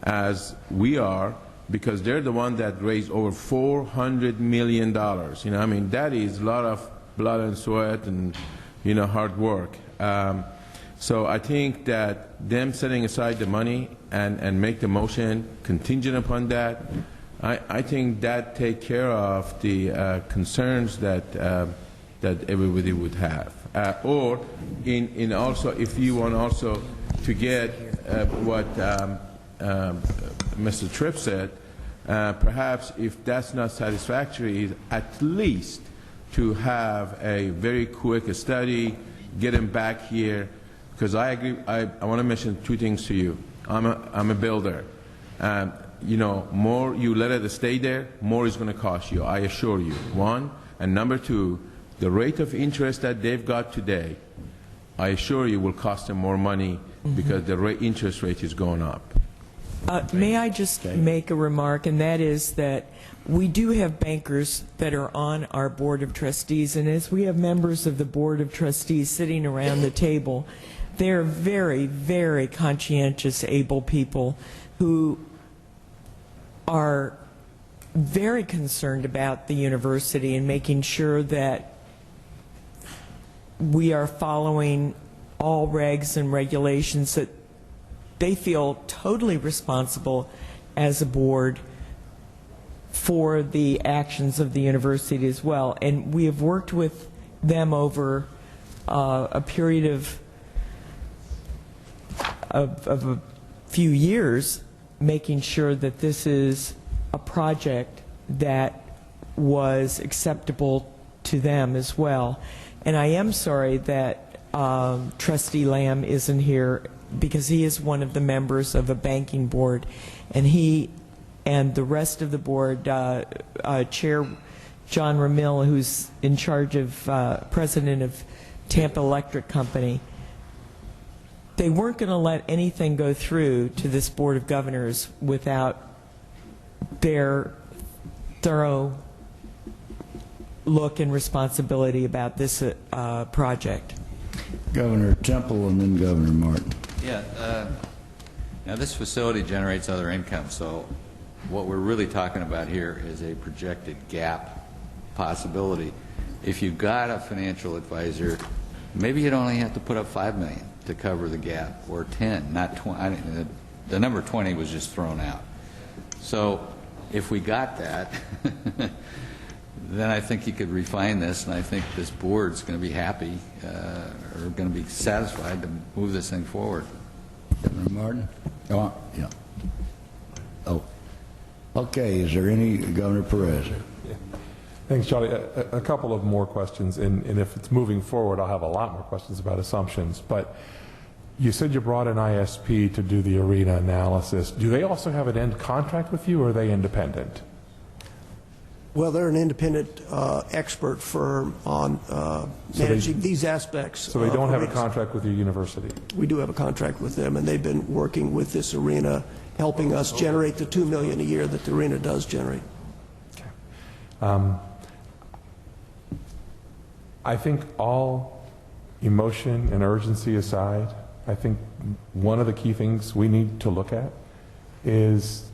as we are, because they're the one that raised over $400 million. That is a lot of blood and sweat and hard work. So I think that them setting aside the money and make the motion contingent upon that, I think that take care of the concerns that that everybody would have. Or in also, if you want also to get what Mr. Tripp said, perhaps if that's not satisfactory, at least to have a very quick study, get them back here, because I agree. I want to mention two things to you. I'm a builder. You know, more you let it stay there, more it's going to cost you. I assure you. One, and number two, the rate of interest that they've got today, I assure you, will cost them more money because the interest rate is going up. May I just make a remark, and that is that we do have bankers that are on our Board of Trustees, and as we have members of the Board of Trustees sitting around the table, they're very, very conscientious, able people who are very concerned about the university and making sure that we are following all regs and regulations, that they feel totally responsible as a board for the actions of the university as well. And we have worked with them over a period of a few years, making sure that this is a project that was acceptable to them as well. And I am sorry that Trustee Lamb isn't here, because he is one of the members of a banking board, and he and the rest of the board, Chair John Ramil, who's in charge of president of Tampa Electric Company, they weren't going to let anything go through to this Board of Governors without their thorough look and responsibility about this project. Governor Temple and then Governor Martin. Yeah. Now, this facility generates other income, so what we're really talking about here is a projected gap possibility. If you've got a financial advisor, maybe you'd only have to put up $5 million to cover the gap, or 10, not 20. The number 20 was just thrown out. So if we got that, then I think you could refine this, and I think this board's going to be happy or going to be satisfied to move this thing forward. Governor Martin? Oh, yeah. Oh. Okay, is there any, Governor Perez? Yeah. Thanks, Charlie. A couple of more questions, and if it's moving forward, I'll have a lot more questions about assumptions. But you said you brought an ISP to do the arena analysis. Do they also have an end contract with you, or are they independent? Well, they're an independent expert firm on managing these aspects. So they don't have a contract with your university? We do have a contract with them, and they've been working with this arena, helping us generate the $2 million a year that the arena does generate. Okay. I think all emotion and urgency aside, I think one of the key things we need to look at is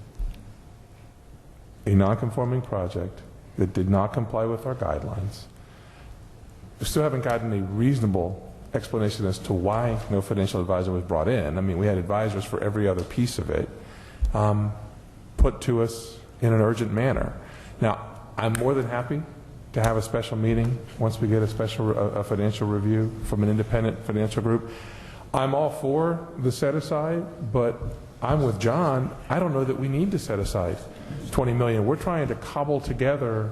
a non-conforming project that did not comply with our guidelines. We still haven't gotten a reasonable explanation as to why no financial advisor was brought in. I mean, we had advisors for every other piece of it put to us in an urgent manner. Now, I'm more than happy to have a special meeting once we get a financial review from an independent financial group. I'm all for the set aside, but I'm with John. I don't know that we need to set aside $20 million. We're trying to cobble together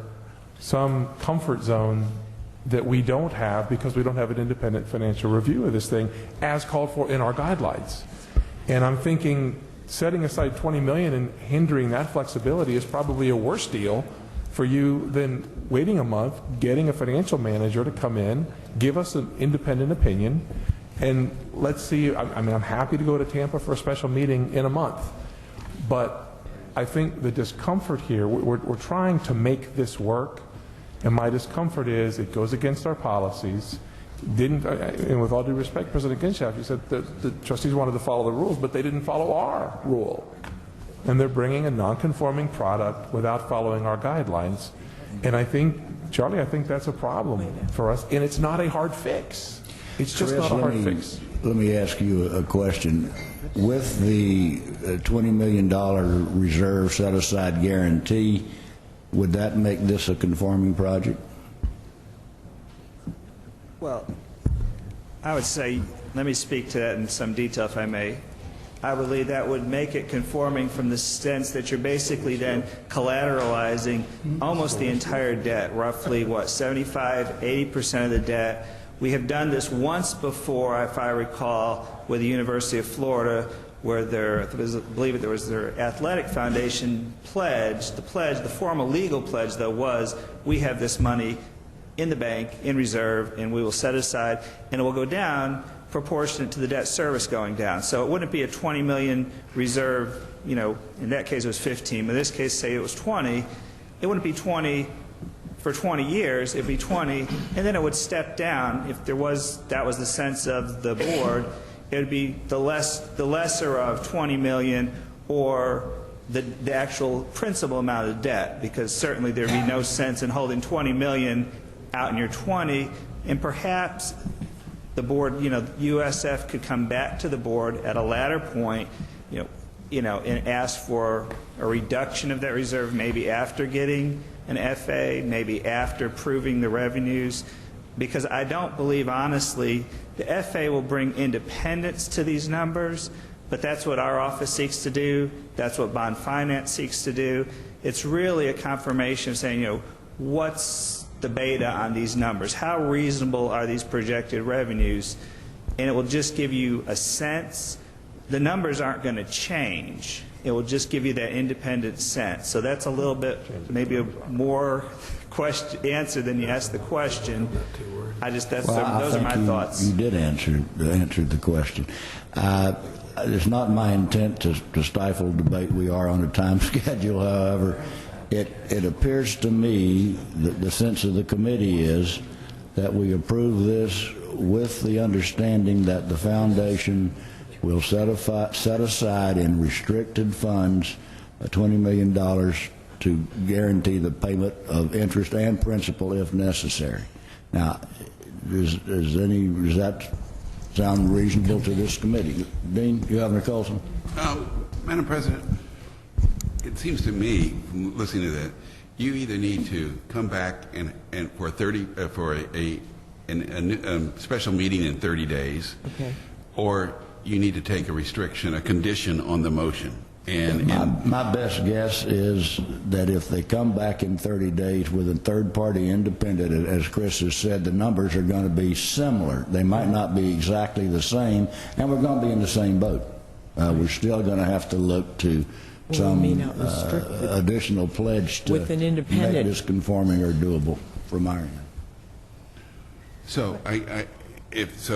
some comfort zone that we don't have because we don't have an independent financial review of this thing as called for in our guidelines. And I'm thinking setting aside $20 million and hindering that flexibility is probably a worse deal for you than waiting a month, getting a financial manager to come in, give us an independent opinion, and let's see. I mean, I'm happy to go to Tampa for a special meeting in a month, but I think the discomfort here, we're trying to make this work, and my discomfort is it goes against our policies. And with all due respect, President Ginshaft, you said that the trustees wanted to follow the rules, but they didn't follow our rule. And they're bringing a non-conforming product without following our guidelines. And I think, Charlie, I think that's a problem for us, and it's not a hard fix. It's just not a hard fix. Let me ask you a question. With the $20 million reserve set-aside guarantee, would that make this a conforming project? Well, I would say, let me speak to that in some detail if I may. I believe that would make it conforming from the sense that you're basically then collateralizing almost the entire debt, roughly, 75–80% of the debt. We have done this once before, if I recall, with the University of Florida, where I believe there was their athletic foundation pledge. The formal legal pledge, though, was we have this money in the bank, in reserve, and we will set aside, and it will go down proportionate to the debt service going down. So it wouldn't be a $20 million reserve, in that case it was 15, but in this case, say it was 20, it wouldn't be 20 for 20 years, it'd be 20, and then it would step down. If that was the sense of the board, it would be the lesser of 20 million or the actual principal amount of debt, because certainly there'd be no sense in holding 20 million out in your 20, and perhaps the board, USF could come back to the board at a latter point, and ask for a reduction of that reserve, maybe after getting an FA, maybe after proving the revenues, because I don't believe, honestly, the FA will bring independence to these numbers, but that's what our office seeks to do. That's what bond finance seeks to do. It's really a confirmation of saying, what's the beta on these numbers? How reasonable are these projected revenues? And it will just give you a sense. The numbers aren't going to change. It will just give you that independent sense. So that's a little bit, maybe a more answer than you asked the question. Those are my thoughts. You did answer the question. It's not my intent to stifle debate. We are on a time schedule, however. It appears to me that the sense of the committee is that we approve this with the understanding that the foundation will set aside in restricted funds $20 million to guarantee the payment of interest and principal if necessary. Now, does that sound reasonable to this committee? Dean, Governor Colson? Madam President, it seems to me, from listening to that, you either need to come back and for a special meeting in 30 days, okay, or you need to take a condition on the motion. And my best guess is that if they come back in 30 days with a third-party independent, as Chris has said, the numbers are going to be similar. They might not be exactly the same, and we're going to be in the same boat. We're still going to have to look to some additional pledge to with an make this conforming or doable from our end. So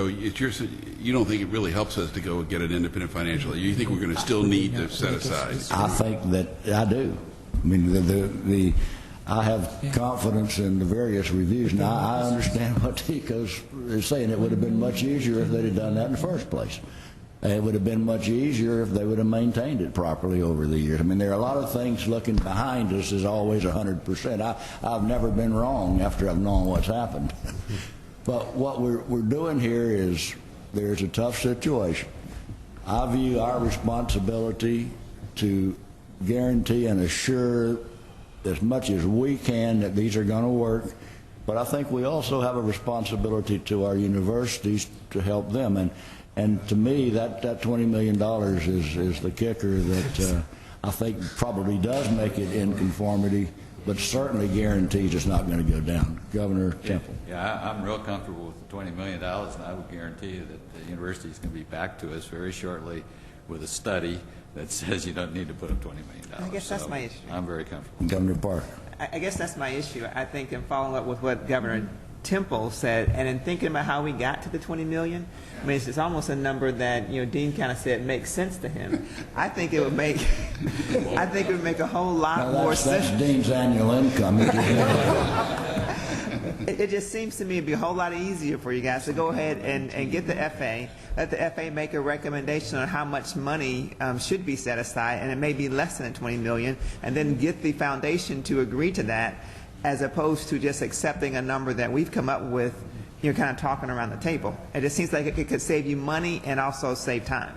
you don't think it really helps us to go get an independent financial? You think we're going to still need to set aside? I think that I do. I mean, I have confidence in the various reviews. Now, I understand what Tico's saying. It would have been much easier if they'd have done that in the first place. It would have been much easier if they would have maintained it properly over the years. I mean, there are a lot of things looking behind us is always 100%. I've never been wrong after I've known what's happened. But what we're doing here is there's a tough situation. I view our responsibility to guarantee and assure as much as we can that these are going to work, but I think we also have a responsibility to our universities to help them. And to me, that $20 million is the kicker that I think probably does make it in conformity, but certainly guarantees it's not going to go down. Governor Temple. Yeah, I'm real comfortable with the $20 million, and I would guarantee you that the university is going to be back to us very shortly with a study that says you don't need to put up $20 million. I guess that's my issue. I'm very comfortable. Governor Parker. I guess that's my issue. I think in following up with what Governor Temple said, and in thinking about how we got to the 20 million, I mean, it's almost a number that Dean kind of said makes sense to him. I think it would make, a whole lot more sense. That's Dean's annual income. It just seems to me it'd be a whole lot easier for you guys to go ahead and get the FA, let the FA make a recommendation on how much money should be set aside, and it may be less than 20 million, and then get the foundation to agree to that, as opposed to just accepting a number that we've come up with, kind of talking around the table. It just seems like it could save you money and also save time.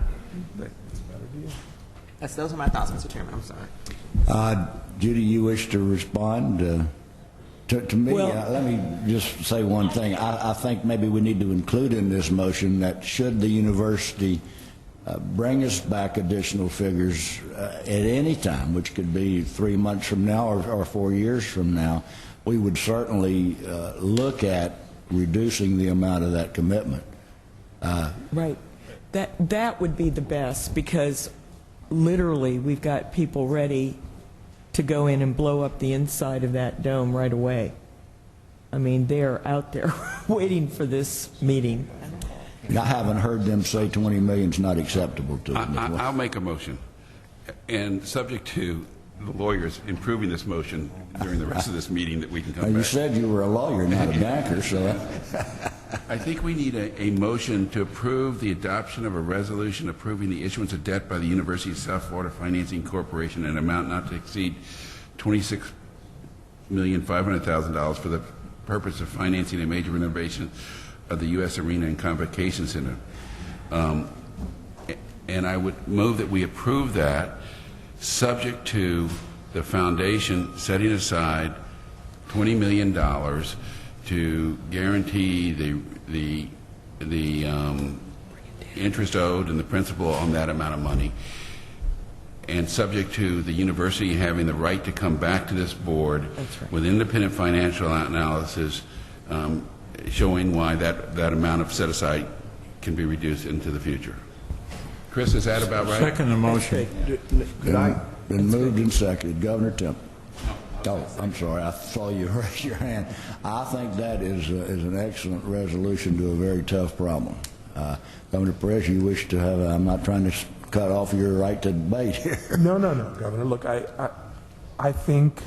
Those are my thoughts, Mr. Chairman. I'm sorry. Judy, you wish to respond? To me, Well- let me just say one thing. I think maybe we need to include in this motion that should the university bring us back additional figures at any time, which could be 3 months from now or 4 years from now, we would certainly look at reducing the amount of that commitment. Right. That would be the best, because literally we've got people ready to go in and blow up the inside of that dome right away. I mean, they're out there waiting for this meeting. I haven't heard them say 20 million is not acceptable to them. I'll make a motion, and subject to the lawyers improving this motion during the rest of this meeting, that we can come back. You said you were a lawyer, not a banker, so... I think we need a motion to approve the adoption of a resolution approving the issuance of debt by the University of South Florida Financing Corporation in an amount not to exceed $26,500,000 for the purpose of financing a major renovation of the U.S. Arena and Convocation Center. And I would move that we approve that, subject to the foundation setting aside $20 million to guarantee the interest owed and the principal on that amount of money, and subject to the university having the right to come back to this board with independent financial analysis showing why that amount of set aside can be reduced into the future. Chris, is that about right? Second the motion. Been moved and seconded. Governor Temple. Oh, I'm sorry. I saw you raise your hand. I think that is an excellent resolution to a very tough problem. Governor Perez, you wish to have, I'm not trying to cut off your right to debate here. No, Governor. Look, I think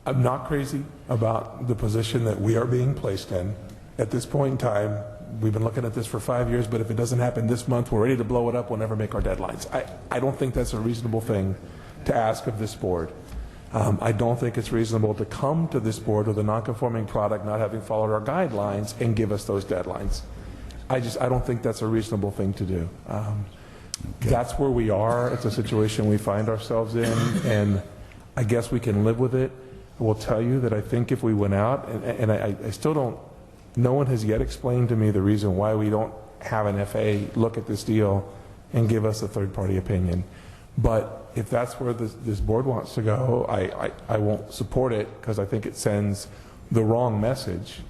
I'm not crazy about the position that we are being placed in. At this point in time, we've been looking at this for 5 years, but if it doesn't happen this month, we're ready to blow it up. We'll never make our deadlines. I don't think that's a reasonable thing to ask of this board. I don't think it's reasonable to come to this board with a non-conforming product, not having followed our guidelines, and give us those deadlines. I don't think that's a reasonable thing to do. That's where we are. It's a situation we find ourselves in, and I guess we can live with it. I will tell you that I think if we went out, and I still don't, no one has yet explained to me the reason why we don't have an FA look at this deal and give us a third-party opinion. But if that's where this board wants to go, I won't support it, because I think it sends the wrong message.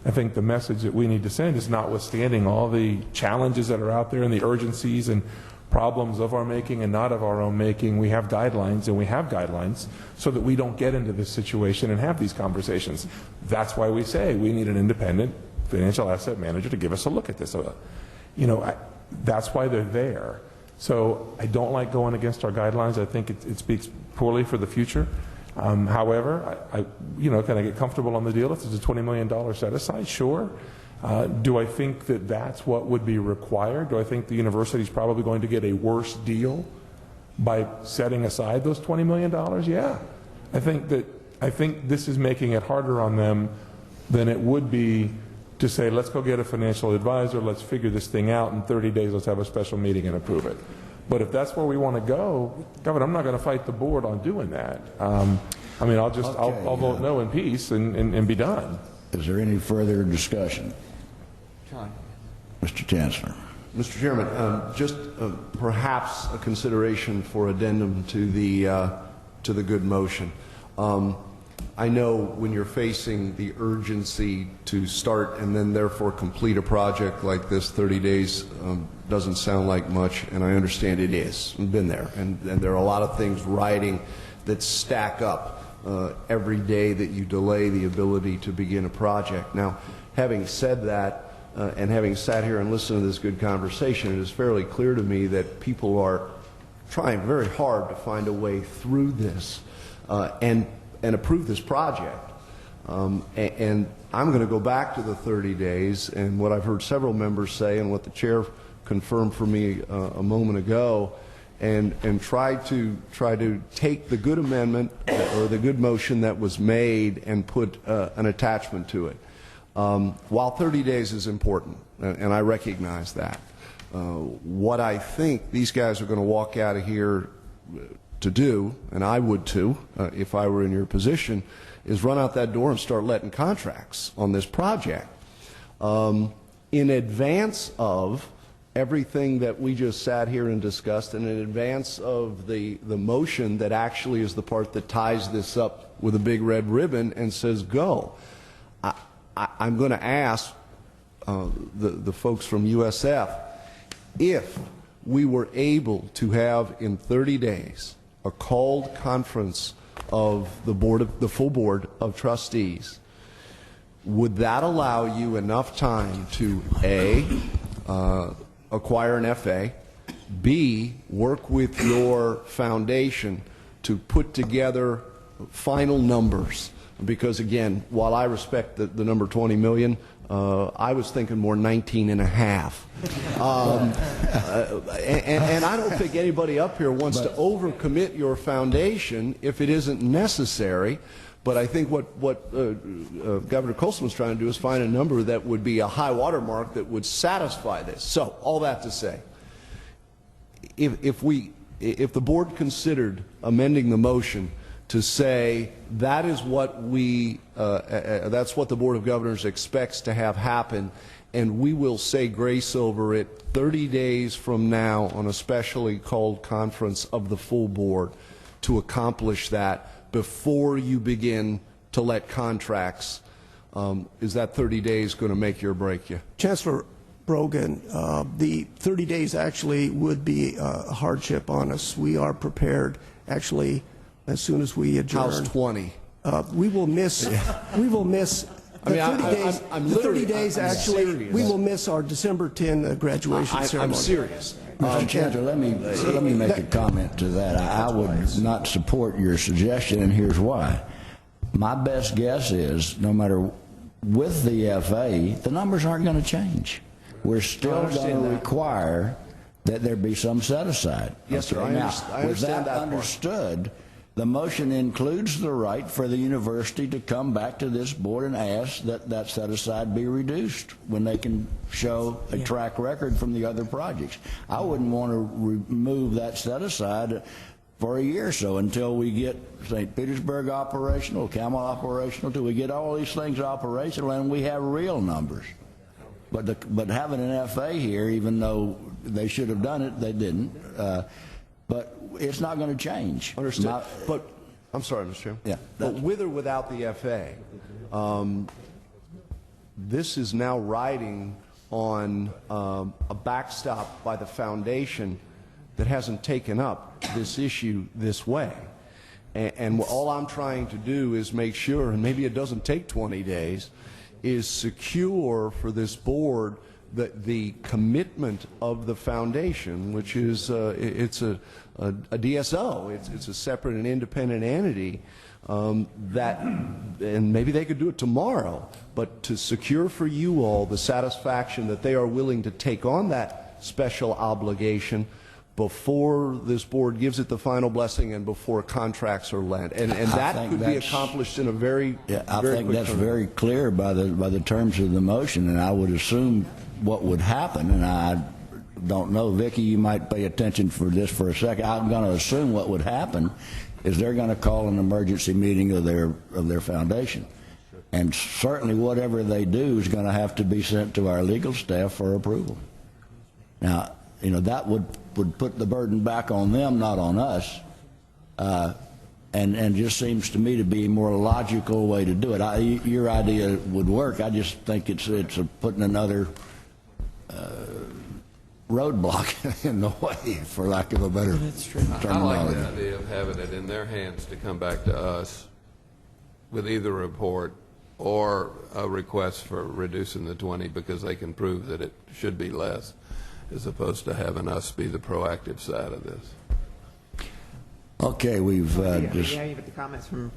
I think the message that we need to send is, notwithstanding all the challenges that are out there and the urgencies and problems of our making and not of our own making, we have guidelines, and we have guidelines so that we don't get into this situation and have these conversations. That's why we say we need an independent financial asset manager to give us a look at this. That's why they're there. So I don't like going against our guidelines. I think it speaks poorly for the future. However, can I get comfortable on the deal if it's a $20 million set aside? Sure. Do I think that that's what would be required? Do I think the university is probably going to get a worse deal by setting aside those $20 million? Yeah. I think this is making it harder on them than it would be to say, let's go get a financial advisor, let's figure this thing out, in 30 days let's have a special meeting and approve it. But if that's where we want to go, Governor, I'm not going to fight the board on doing that. I'll vote no in peace and be done. Is there any further discussion? Mr. Chancellor. Mr. Chairman, just perhaps a consideration for addendum to the good motion. I know when you're facing the urgency to start and then therefore complete a project like this, 30 days doesn't sound like much, and I understand it is. I've been there, and there are a lot of things riding that stack up every day that you delay the ability to begin a project. Now, having said that, and having sat here and listened to this good conversation, it is fairly clear to me that people are trying very hard to find a way through this and approve this project. And I'm going to go back to the 30 days, and what I've heard several members say and what the chair confirmed for me a moment ago, and try to take the good amendment or the good motion that was made and put an attachment to it. While 30 days is important, and I recognize that, what I think these guys are going to walk out of here to do, and I would too, if I were in your position, is run out that door and start letting contracts on this project. In advance of everything that we just sat here and discussed, and in advance of the motion that actually is the part that ties this up with a big red ribbon and says go, I'm going to ask the folks from USF if we were able to have in 30 days a called conference of the full board of trustees, would that allow you enough time to A, acquire an FA, B, work with your foundation to put together final numbers? Because again, while I respect the number 20 million, I was thinking more 19 and a half. And I don't think anybody up here wants to overcommit your foundation if it isn't necessary. But I think what Governor Colson was trying to do is find a number that would be a high water mark that would satisfy this. So, all that to say, if the board considered amending the motion to say that is what that's what the Board of Governors expects to have happen, and we will say grace over it 30 days from now on a specially called conference of the full board to accomplish that before you begin to let contracts, is that 30 days going to make you or break you? Chancellor Brogan, the 30 days actually would be a hardship on us. We are prepared, actually, as soon as we adjourn. How's 20? We will miss. We will miss. The 30 days. The 30 days actually. We will miss our December 10 graduation ceremony. I'm serious. Mr. Chancellor, let me make a comment to that. I would not support your suggestion, and here's why. My best guess is, no matter with the FA, the numbers aren't going to change. We're still going to require that there be some set aside. Yes, sir. I understand with that part. Understood, the motion includes the right for the university to come back to this board and ask that that set aside be reduced when they can show a track record from the other projects. I wouldn't want to remove that set aside for a year or so until we get St. Petersburg operational, Camel operational, till we get all these things operational and we have real numbers. But having an FA here, even though they should have done it, they didn't. But it's not going to change. Understood. But I'm sorry, Mr. Chairman. Yeah. But with or without the FA, this is now riding on a backstop by the foundation that hasn't taken up this issue this way. And all I'm trying to do is make sure, and maybe it doesn't take 20 days, is secure for this board that the commitment of the foundation, which is it's a DSO, it's a separate and independent entity, that, and maybe they could do it tomorrow, but to secure for you all the satisfaction that they are willing to take on that special obligation before this board gives it the final blessing and before contracts are let. And that could be accomplished in a very, I think that's very clear by the terms of the motion, and I would assume what would happen, and I don't know, Vicki, you might pay attention for this for a second. I'm going to assume what would happen is they're going to call an emergency meeting of their foundation. And certainly whatever they do is going to have to be sent to our legal staff for approval. Now, you know, that would put the burden back on them, not on us, and just seems to me to be a more logical way to do it. Your idea would work. I just think it's putting another roadblock in the way, for lack of a better terminology. I like the idea of having it in their hands to come back to us with either a report or a request for reducing the 20 because they can prove that it should be less, as opposed to having us be the proactive side of this. Okay, we've just... Yeah, you have the comments from...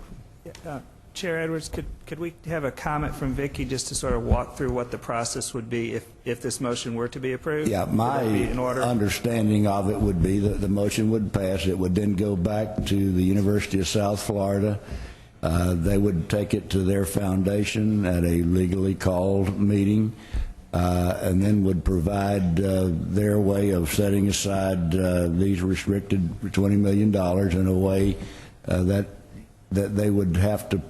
Chair Edwards, could we have a comment from Vicki just to sort of walk through what the process would be if this motion were to be approved? Yeah, my understanding of it would be that the motion would pass. It would then go back to the University of South Florida. They would take it to their foundation at a legally called meeting. and then would provide their way of setting aside these restricted $20 million in a way that they would have to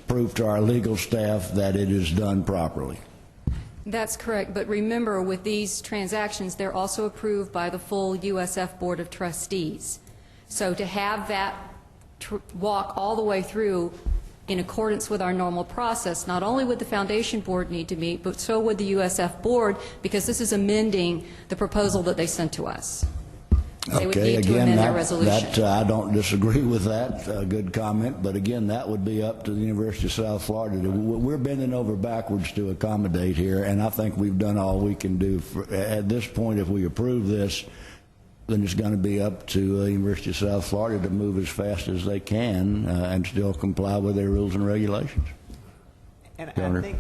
prove to our legal staff that it is done properly. That's correct, but remember, with these transactions, they're also approved by the full USF Board of Trustees. So to have that walk all the way through in accordance with our normal process, not only would the Foundation Board need to meet, but so would the USF Board, because this is amending the proposal that they sent to us. They would need to amend their resolution. I don't disagree with that. Good comment. But again, that would be up to the University of South Florida. We're bending over backwards to accommodate here, and I think we've done all we can do. At this point, if we approve this, then it's going to be up to the University of South Florida to move as fast as they can and still comply with their rules and regulations. And I think,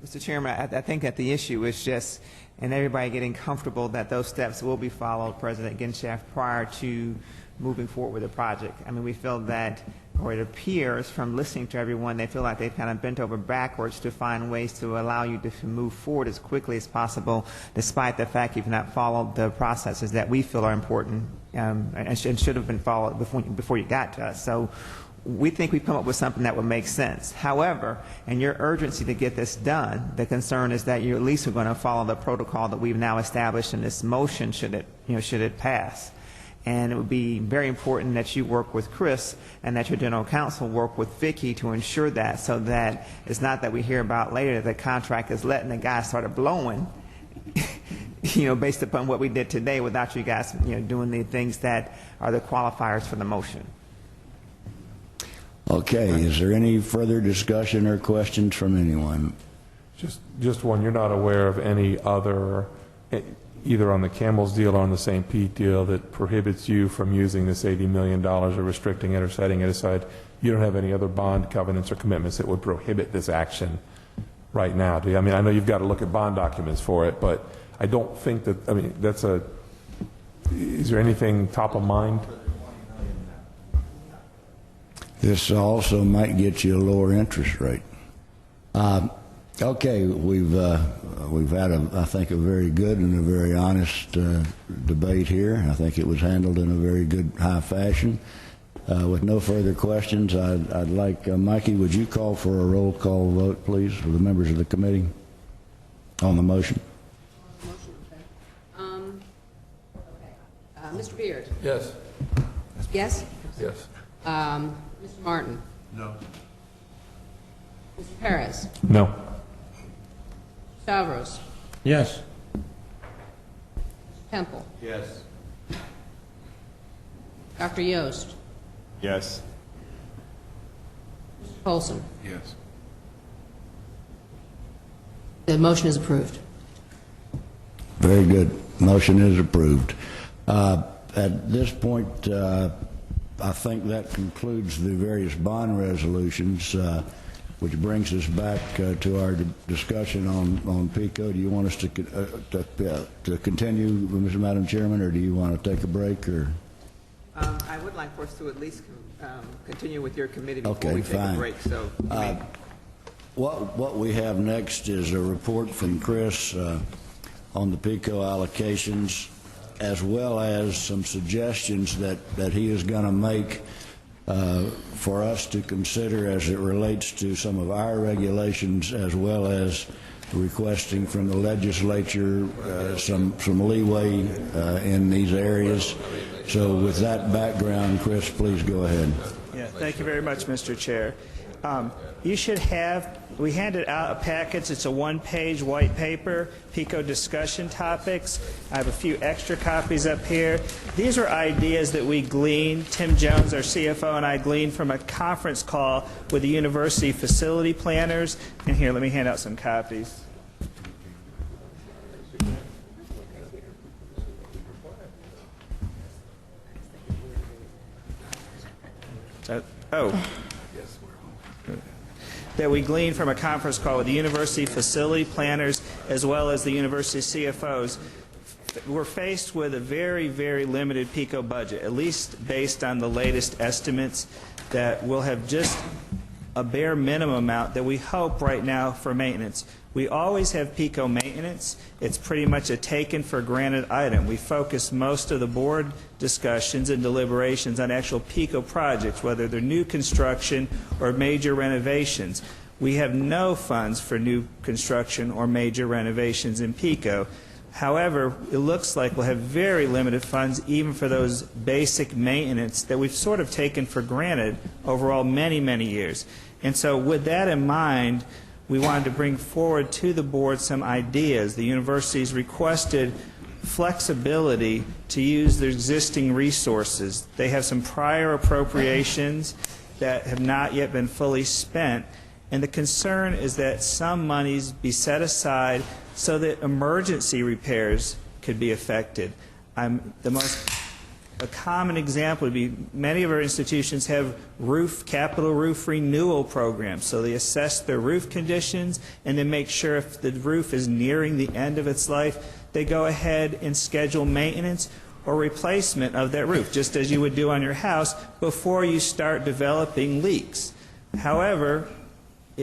Mr. Chairman, I think that the issue is just, and everybody getting comfortable that those steps will be followed, President Genschaft, prior to moving forward with the project. I mean, we feel that, or it appears from listening to everyone, they feel like they've kind of bent over backwards to find ways to allow you to move forward as quickly as possible, despite the fact you've not followed the processes that we feel are important and should have been followed before you got to us. So we think we've come up with something that would make sense. However, in your urgency to get this done, the concern is that you at least are going to follow the protocol that we've now established in this motion should it pass. And it would be very important that you work with Chris and that your general counsel work with Vicki to ensure that, so that it's not that we hear about later that the contract is letting the guy started blowing, based upon what we did today without you guys, doing the things that are the qualifiers for the motion. Okay, is there any further discussion or questions from anyone? Just one, you're not aware of any other, either on the Campbell's deal or on the St. Pete deal, that prohibits you from using this $80 million or restricting it or setting it aside? You don't have any other bond covenants or commitments that would prohibit this action right now, do you? I mean, I know you've got to look at bond documents for it, but I don't think that, I mean, is there anything top of mind? This also might get you a lower interest rate. Okay, we've had I think a very good and a very honest debate here. I think it was handled in a very good, high fashion. With no further questions, I'd like Mikey, would you call for a roll call vote, please, for the members of the committee on the motion? Mr. Beard? Yes. Yes? Yes. Mr. Martin? No. Mr. Perez? No. Stavros? Yes. Temple? Yes. Dr. Yost? Yes. Mr. Colson? Yes. The motion is approved. Very good. Motion is approved. At this point, I think that concludes the various bond resolutions, which brings us back to our discussion on PICO. Do you want us to continue, Madam Chairman, or do you want to take a break? Or I would like for us to at least continue with your committee before we take fine. a break. So, what we have next is a report from Chris on the PICO allocations, as well as some suggestions that he is going to make for us to consider as it relates to some of our regulations, as well as requesting from the legislature some leeway in these areas. So with that background, Chris, please go ahead. Yeah, thank you very much, Mr. Chair. You should have, we handed out a package. It's a one-page white paper, PICO discussion topics. I have a few extra copies up here. These are ideas that we gleaned, Tim Jones, our CFO, and I gleaned from a conference call with the university facility planners. And here, let me hand out some copies. That we gleaned from a conference call with the university facility planners as well as the university CFOs. We're faced with a very, very limited PICO budget, at least based on the latest estimates, that we'll have just a bare minimum amount that we hope right now for maintenance. We always have PICO maintenance. It's pretty much a taken for granted item. We focus most of the board discussions and deliberations on actual PICO projects, whether they're new construction or major renovations. We have no funds for new construction or major renovations in PICO. However, it looks like we'll have very limited funds even for those basic maintenance that we've sort of taken for granted overall many, many years. And so with that in mind, we wanted to bring forward to the board some ideas. The university's requested flexibility to use their existing resources. They have some prior appropriations that have not yet been fully spent, and the concern is that some monies be set aside so that emergency repairs could be affected. A common example would be many of our institutions have capital roof renewal programs. So they assess their roof conditions and then make sure if the roof is nearing the end of its life, they go ahead and schedule maintenance or replacement of that roof, just as you would do on your house before you start developing leaks. However,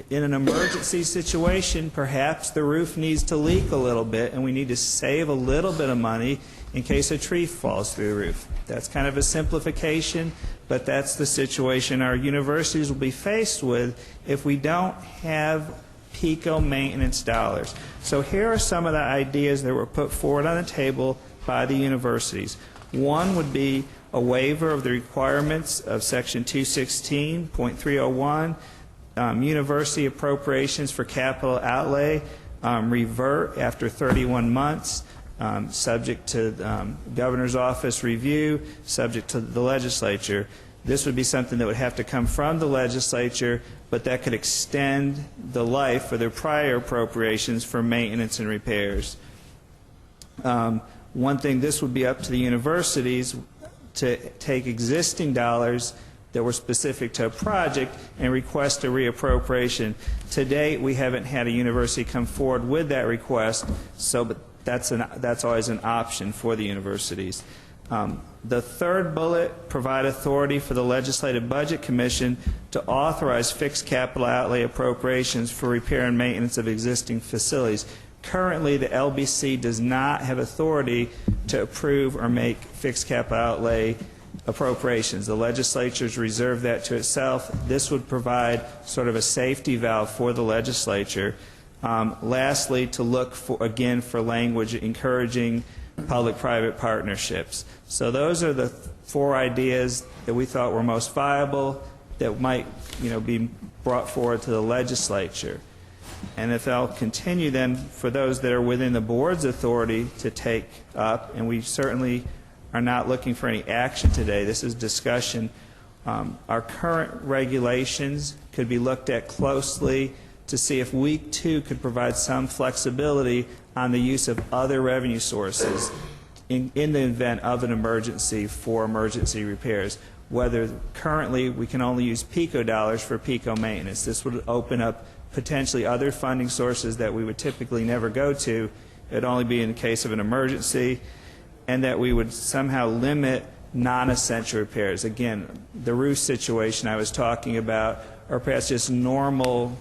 in an emergency situation, perhaps the roof needs to leak a little bit and we need to save a little bit of money in case a tree falls through the roof. That's kind of a simplification, but that's the situation our universities will be faced with if we don't have PICO maintenance dollars. So here are some of the ideas that were put forward on the table by the universities. One would be a waiver of the requirements of Section 216.301, university appropriations for capital outlay revert after 31 months, subject to governor's office review, subject to the legislature. This would be something that would have to come from the legislature, but that could extend the life for their prior appropriations for maintenance and repairs. One thing, this would be up to the universities to take existing dollars that were specific to a project and request a reappropriation. To date, we haven't had a university come forward with that request, but that's always an option for the universities. The third bullet, provide authority for the Legislative Budget Commission to authorize fixed capital outlay appropriations for repair and maintenance of existing facilities. Currently, the LBC does not have authority to approve or make fixed capital outlay appropriations. The legislature's reserved that to itself. This would provide sort of a safety valve for the legislature. Lastly, to look again for language encouraging public-private partnerships. So those are the four ideas that we thought were most viable that might be brought forward to the legislature. And if I'll continue then for those that are within the board's authority to take up, and we certainly are not looking for any action today. This is discussion. Our current regulations could be looked at closely to see if Week 2 could provide some flexibility on the use of other revenue sources in the event of an emergency for emergency repairs. Whether currently we can only use PICO dollars for PICO maintenance. This would open up potentially other funding sources that we would typically never go to. It would only be in the case of an emergency, and that we would somehow limit non-essential repairs. Again, the roof situation I was talking about, or perhaps just normal,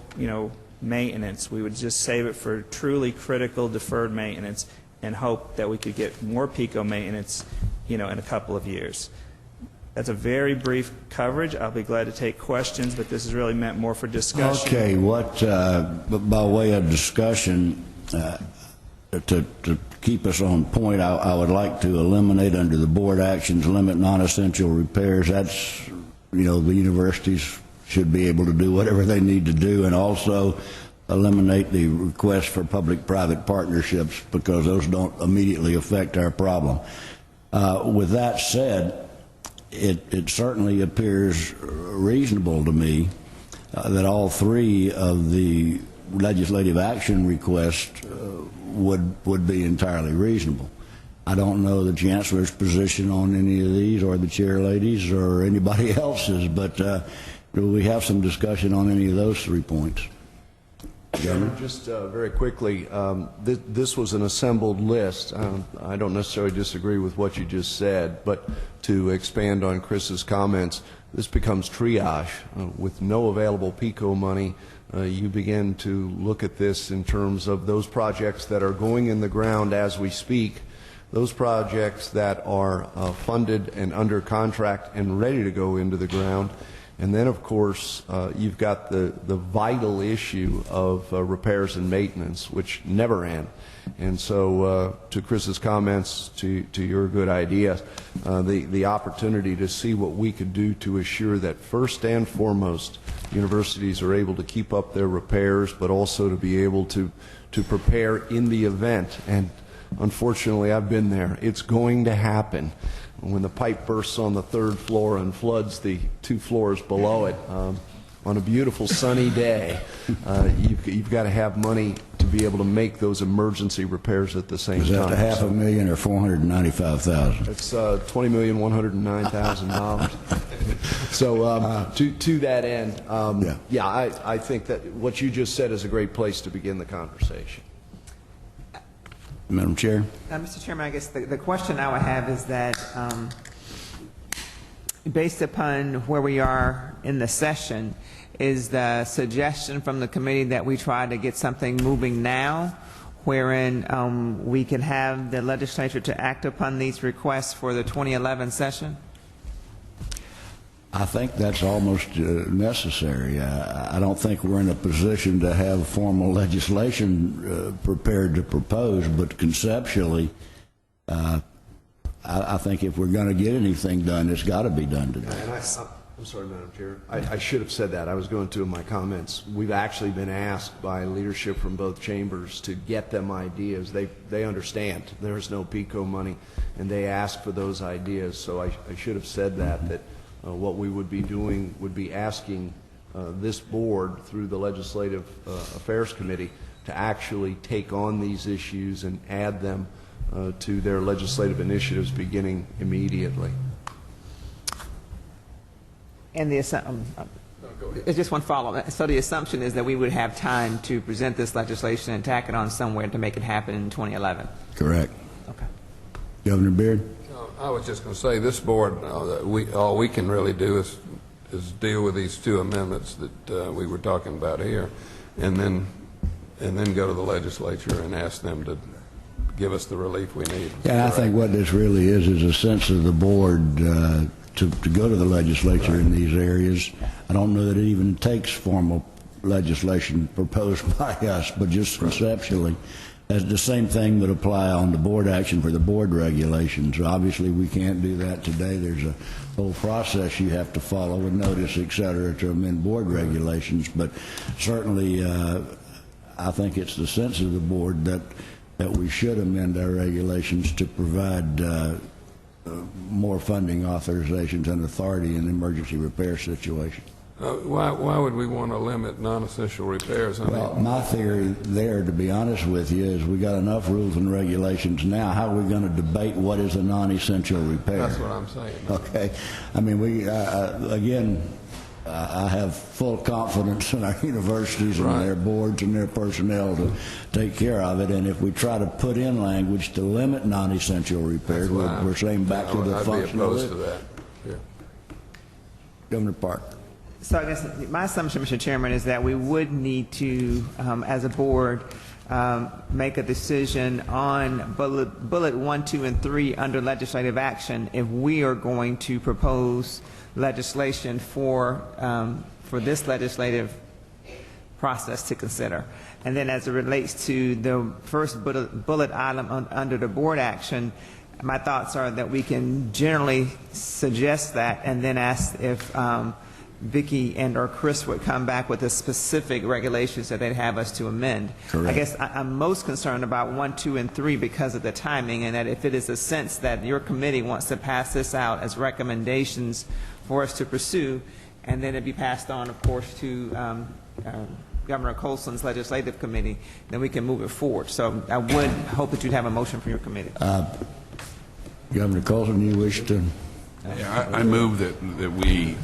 maintenance. We would just save it for truly critical deferred maintenance and hope that we could get more PICO maintenance, in a couple of years. That's a very brief coverage. I'll be glad to take questions, but this is really meant more for discussion. Okay, by way of discussion, to keep us on point, I would like to eliminate under the board actions, limit non-essential repairs. That's, the universities should be able to do whatever they need to do, and also eliminate the request for public-private partnerships because those don't immediately affect our problem. With that said, it certainly appears reasonable to me that all three of the legislative action requests would be entirely reasonable. I don't know the chancellor's position on any of these, or the chair ladies, or anybody else's, but do we have some discussion on any of those 3 points? Chairman, just very quickly, this was an assembled list. I don't necessarily disagree with what you just said, but to expand on Chris's comments, this becomes triage. With no available PICO money, you begin to look at this in terms of those projects that are going in the ground as we speak, those projects that are funded and under contract and ready to go into the ground. And then, of course, you've got the vital issue of repairs and maintenance, which never end. And so, to Chris's comments, to your good idea, the opportunity to see what we could do to assure that first and foremost, universities are able to keep up their repairs, but also to be able to prepare in the event. And unfortunately, I've been there. It's going to happen. When the pipe bursts on the 3rd floor and floods the 2 floors below it, on a beautiful sunny day, you've got to have money to be able to make those emergency repairs at the same time. Is that $500,000 or $495,000? It's $20,109,000. So to that end, I think that what you just said is a great place to begin the conversation. Madam Chair? Mr. Chairman, I guess the question I would have is that based upon where we are in the session, is the suggestion from the committee that we try to get something moving now, wherein we can have the legislature to act upon these requests for the 2011 session? I think that's almost necessary. I don't think we're in a position to have formal legislation prepared to propose, but conceptually, I think if we're going to get anything done, it's got to be done today. And I'm sorry, Madam Chair. I should have said that. I was going to in my comments. We've actually been asked by leadership from both chambers to get them ideas. They understand there's no PICO money, and they ask for those ideas. So I should have said that what we would be doing would be asking this board through the Legislative Affairs Committee to actually take on these issues and add them to their legislative initiatives beginning immediately. And it's just one follow-up. So the assumption is that we would have time to present this legislation and tack it on somewhere to make it happen in 2011. Correct. Okay. Governor Beard? I was just going to say, this board, all we can really do is deal with these 2 amendments that we were talking about here, and then go to the legislature and ask them to give us the relief we need. Yeah, I think what this really is a sense of the board to go to the legislature in these areas. I don't know that it even takes formal legislation proposed by us, but just conceptually. As the same thing would apply on the board action for the board regulations. Obviously, we can't do that today. There's a whole process you have to follow with notice, et cetera, to amend board regulations. But certainly, I think it's the sense of the board that we should amend our regulations to provide more funding authorizations and authority in emergency repair situations. Why would we want to limit non-essential repairs? Well, my theory there, to be honest with you, is we got enough rules and regulations now. How are we going to debate what is a non-essential repair? That's what I'm saying. Okay. I mean, I have full confidence in our universities and their boards and their personnel to take care of it. And if we try to put in language to limit non-essential repairs, we're saying back to the functional. I'd be opposed to that. Yeah. Governor Park. So I guess my assumption, Mr. Chairman, is that we would need to, as a board, make a decision on bullet 1, 2, and 3 under legislative action if we are going to propose legislation for this legislative process to consider. And then as it relates to the first bullet item under the board action, my thoughts are that we can generally suggest that and then ask if Vicki and or Chris would come back with the specific regulations that they'd have us to amend. Correct. I guess I'm most concerned about 1, 2, and 3 because of the timing, and that if it is a sense that your committee wants to pass this out as recommendations for us to pursue, and then it be passed on, of course, to Governor Colson's legislative committee, then we can move it forward. So I would hope that you'd have a motion from your committee. Governor Colson, you wish to? Yeah, I move that we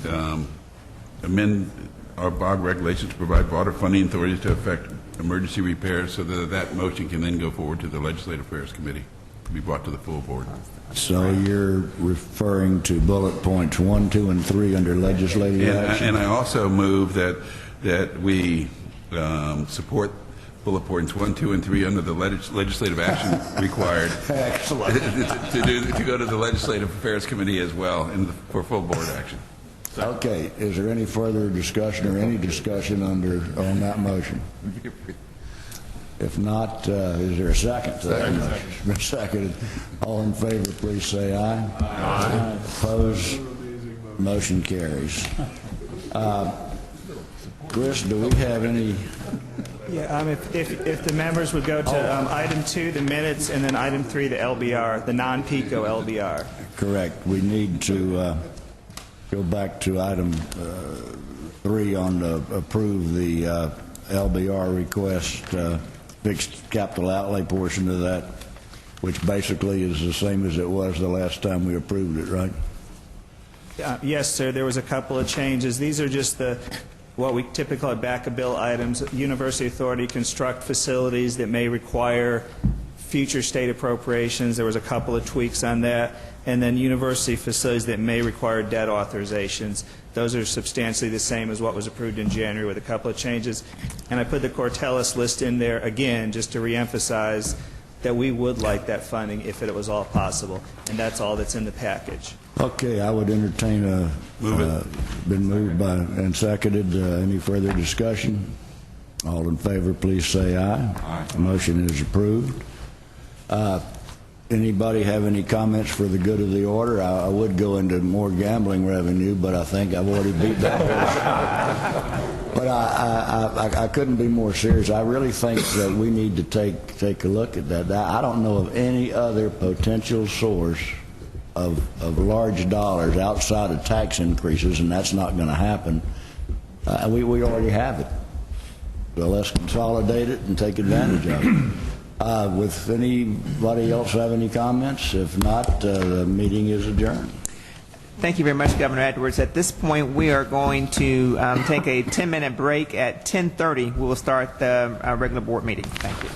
amend our BOG regulations to provide broader funding authority to affect emergency repairs so that that motion can then go forward to the Legislative Affairs Committee to be brought to the full board. So you're referring to bullet points 1, 2, and 3 under legislative action? And I also move that we support bullet points 1, 2, and 3 under the legislative action required. Excellent. to go to the Legislative Affairs Committee as well for full board action. Okay. Is there any further discussion or any discussion on that motion? If not, is there a second to that motion? It's been seconded. All in favor, please say aye. Aye. Opposed? Motion carries. Chris, do we have any? Yeah, if the members would go to item 2, the minutes, and then item 3, the LBR, the non-PICO LBR. Correct. We need to go back to item 3 on approve the LBR request, fixed capital outlay portion of that, which basically is the same as it was the last time we approved it, right? Yes, sir. There was a couple of changes. These are just what we typically call back-of-bill items. University authority construct facilities that may require future state appropriations. There was a couple of tweaks on that. And then university facilities that may require debt authorizations. Those are substantially the same as what was approved in January with a couple of changes. And I put the Cortellis list in there again just to reemphasize that we would like that funding if it was all possible. And that's all that's in the package. Okay, I would entertain been moved by and seconded. Any further discussion? All in favor, please say aye. Aye. The motion is approved. Anybody have any comments for the good of the order? I would go into more gambling revenue, but I think I've already beat that horse. But I couldn't be more serious. I really think that we need to take a look at that. I don't know of any other potential source of large dollars outside of tax increases, and that's not going to happen. We already have it. So let's consolidate it and take advantage of it. With anybody else have any comments? If not, the meeting is adjourned. Thank you very much, Governor Edwards. At this point, we are going to take a 10-minute break. At 10:30, we will start the regular board meeting. Thank you.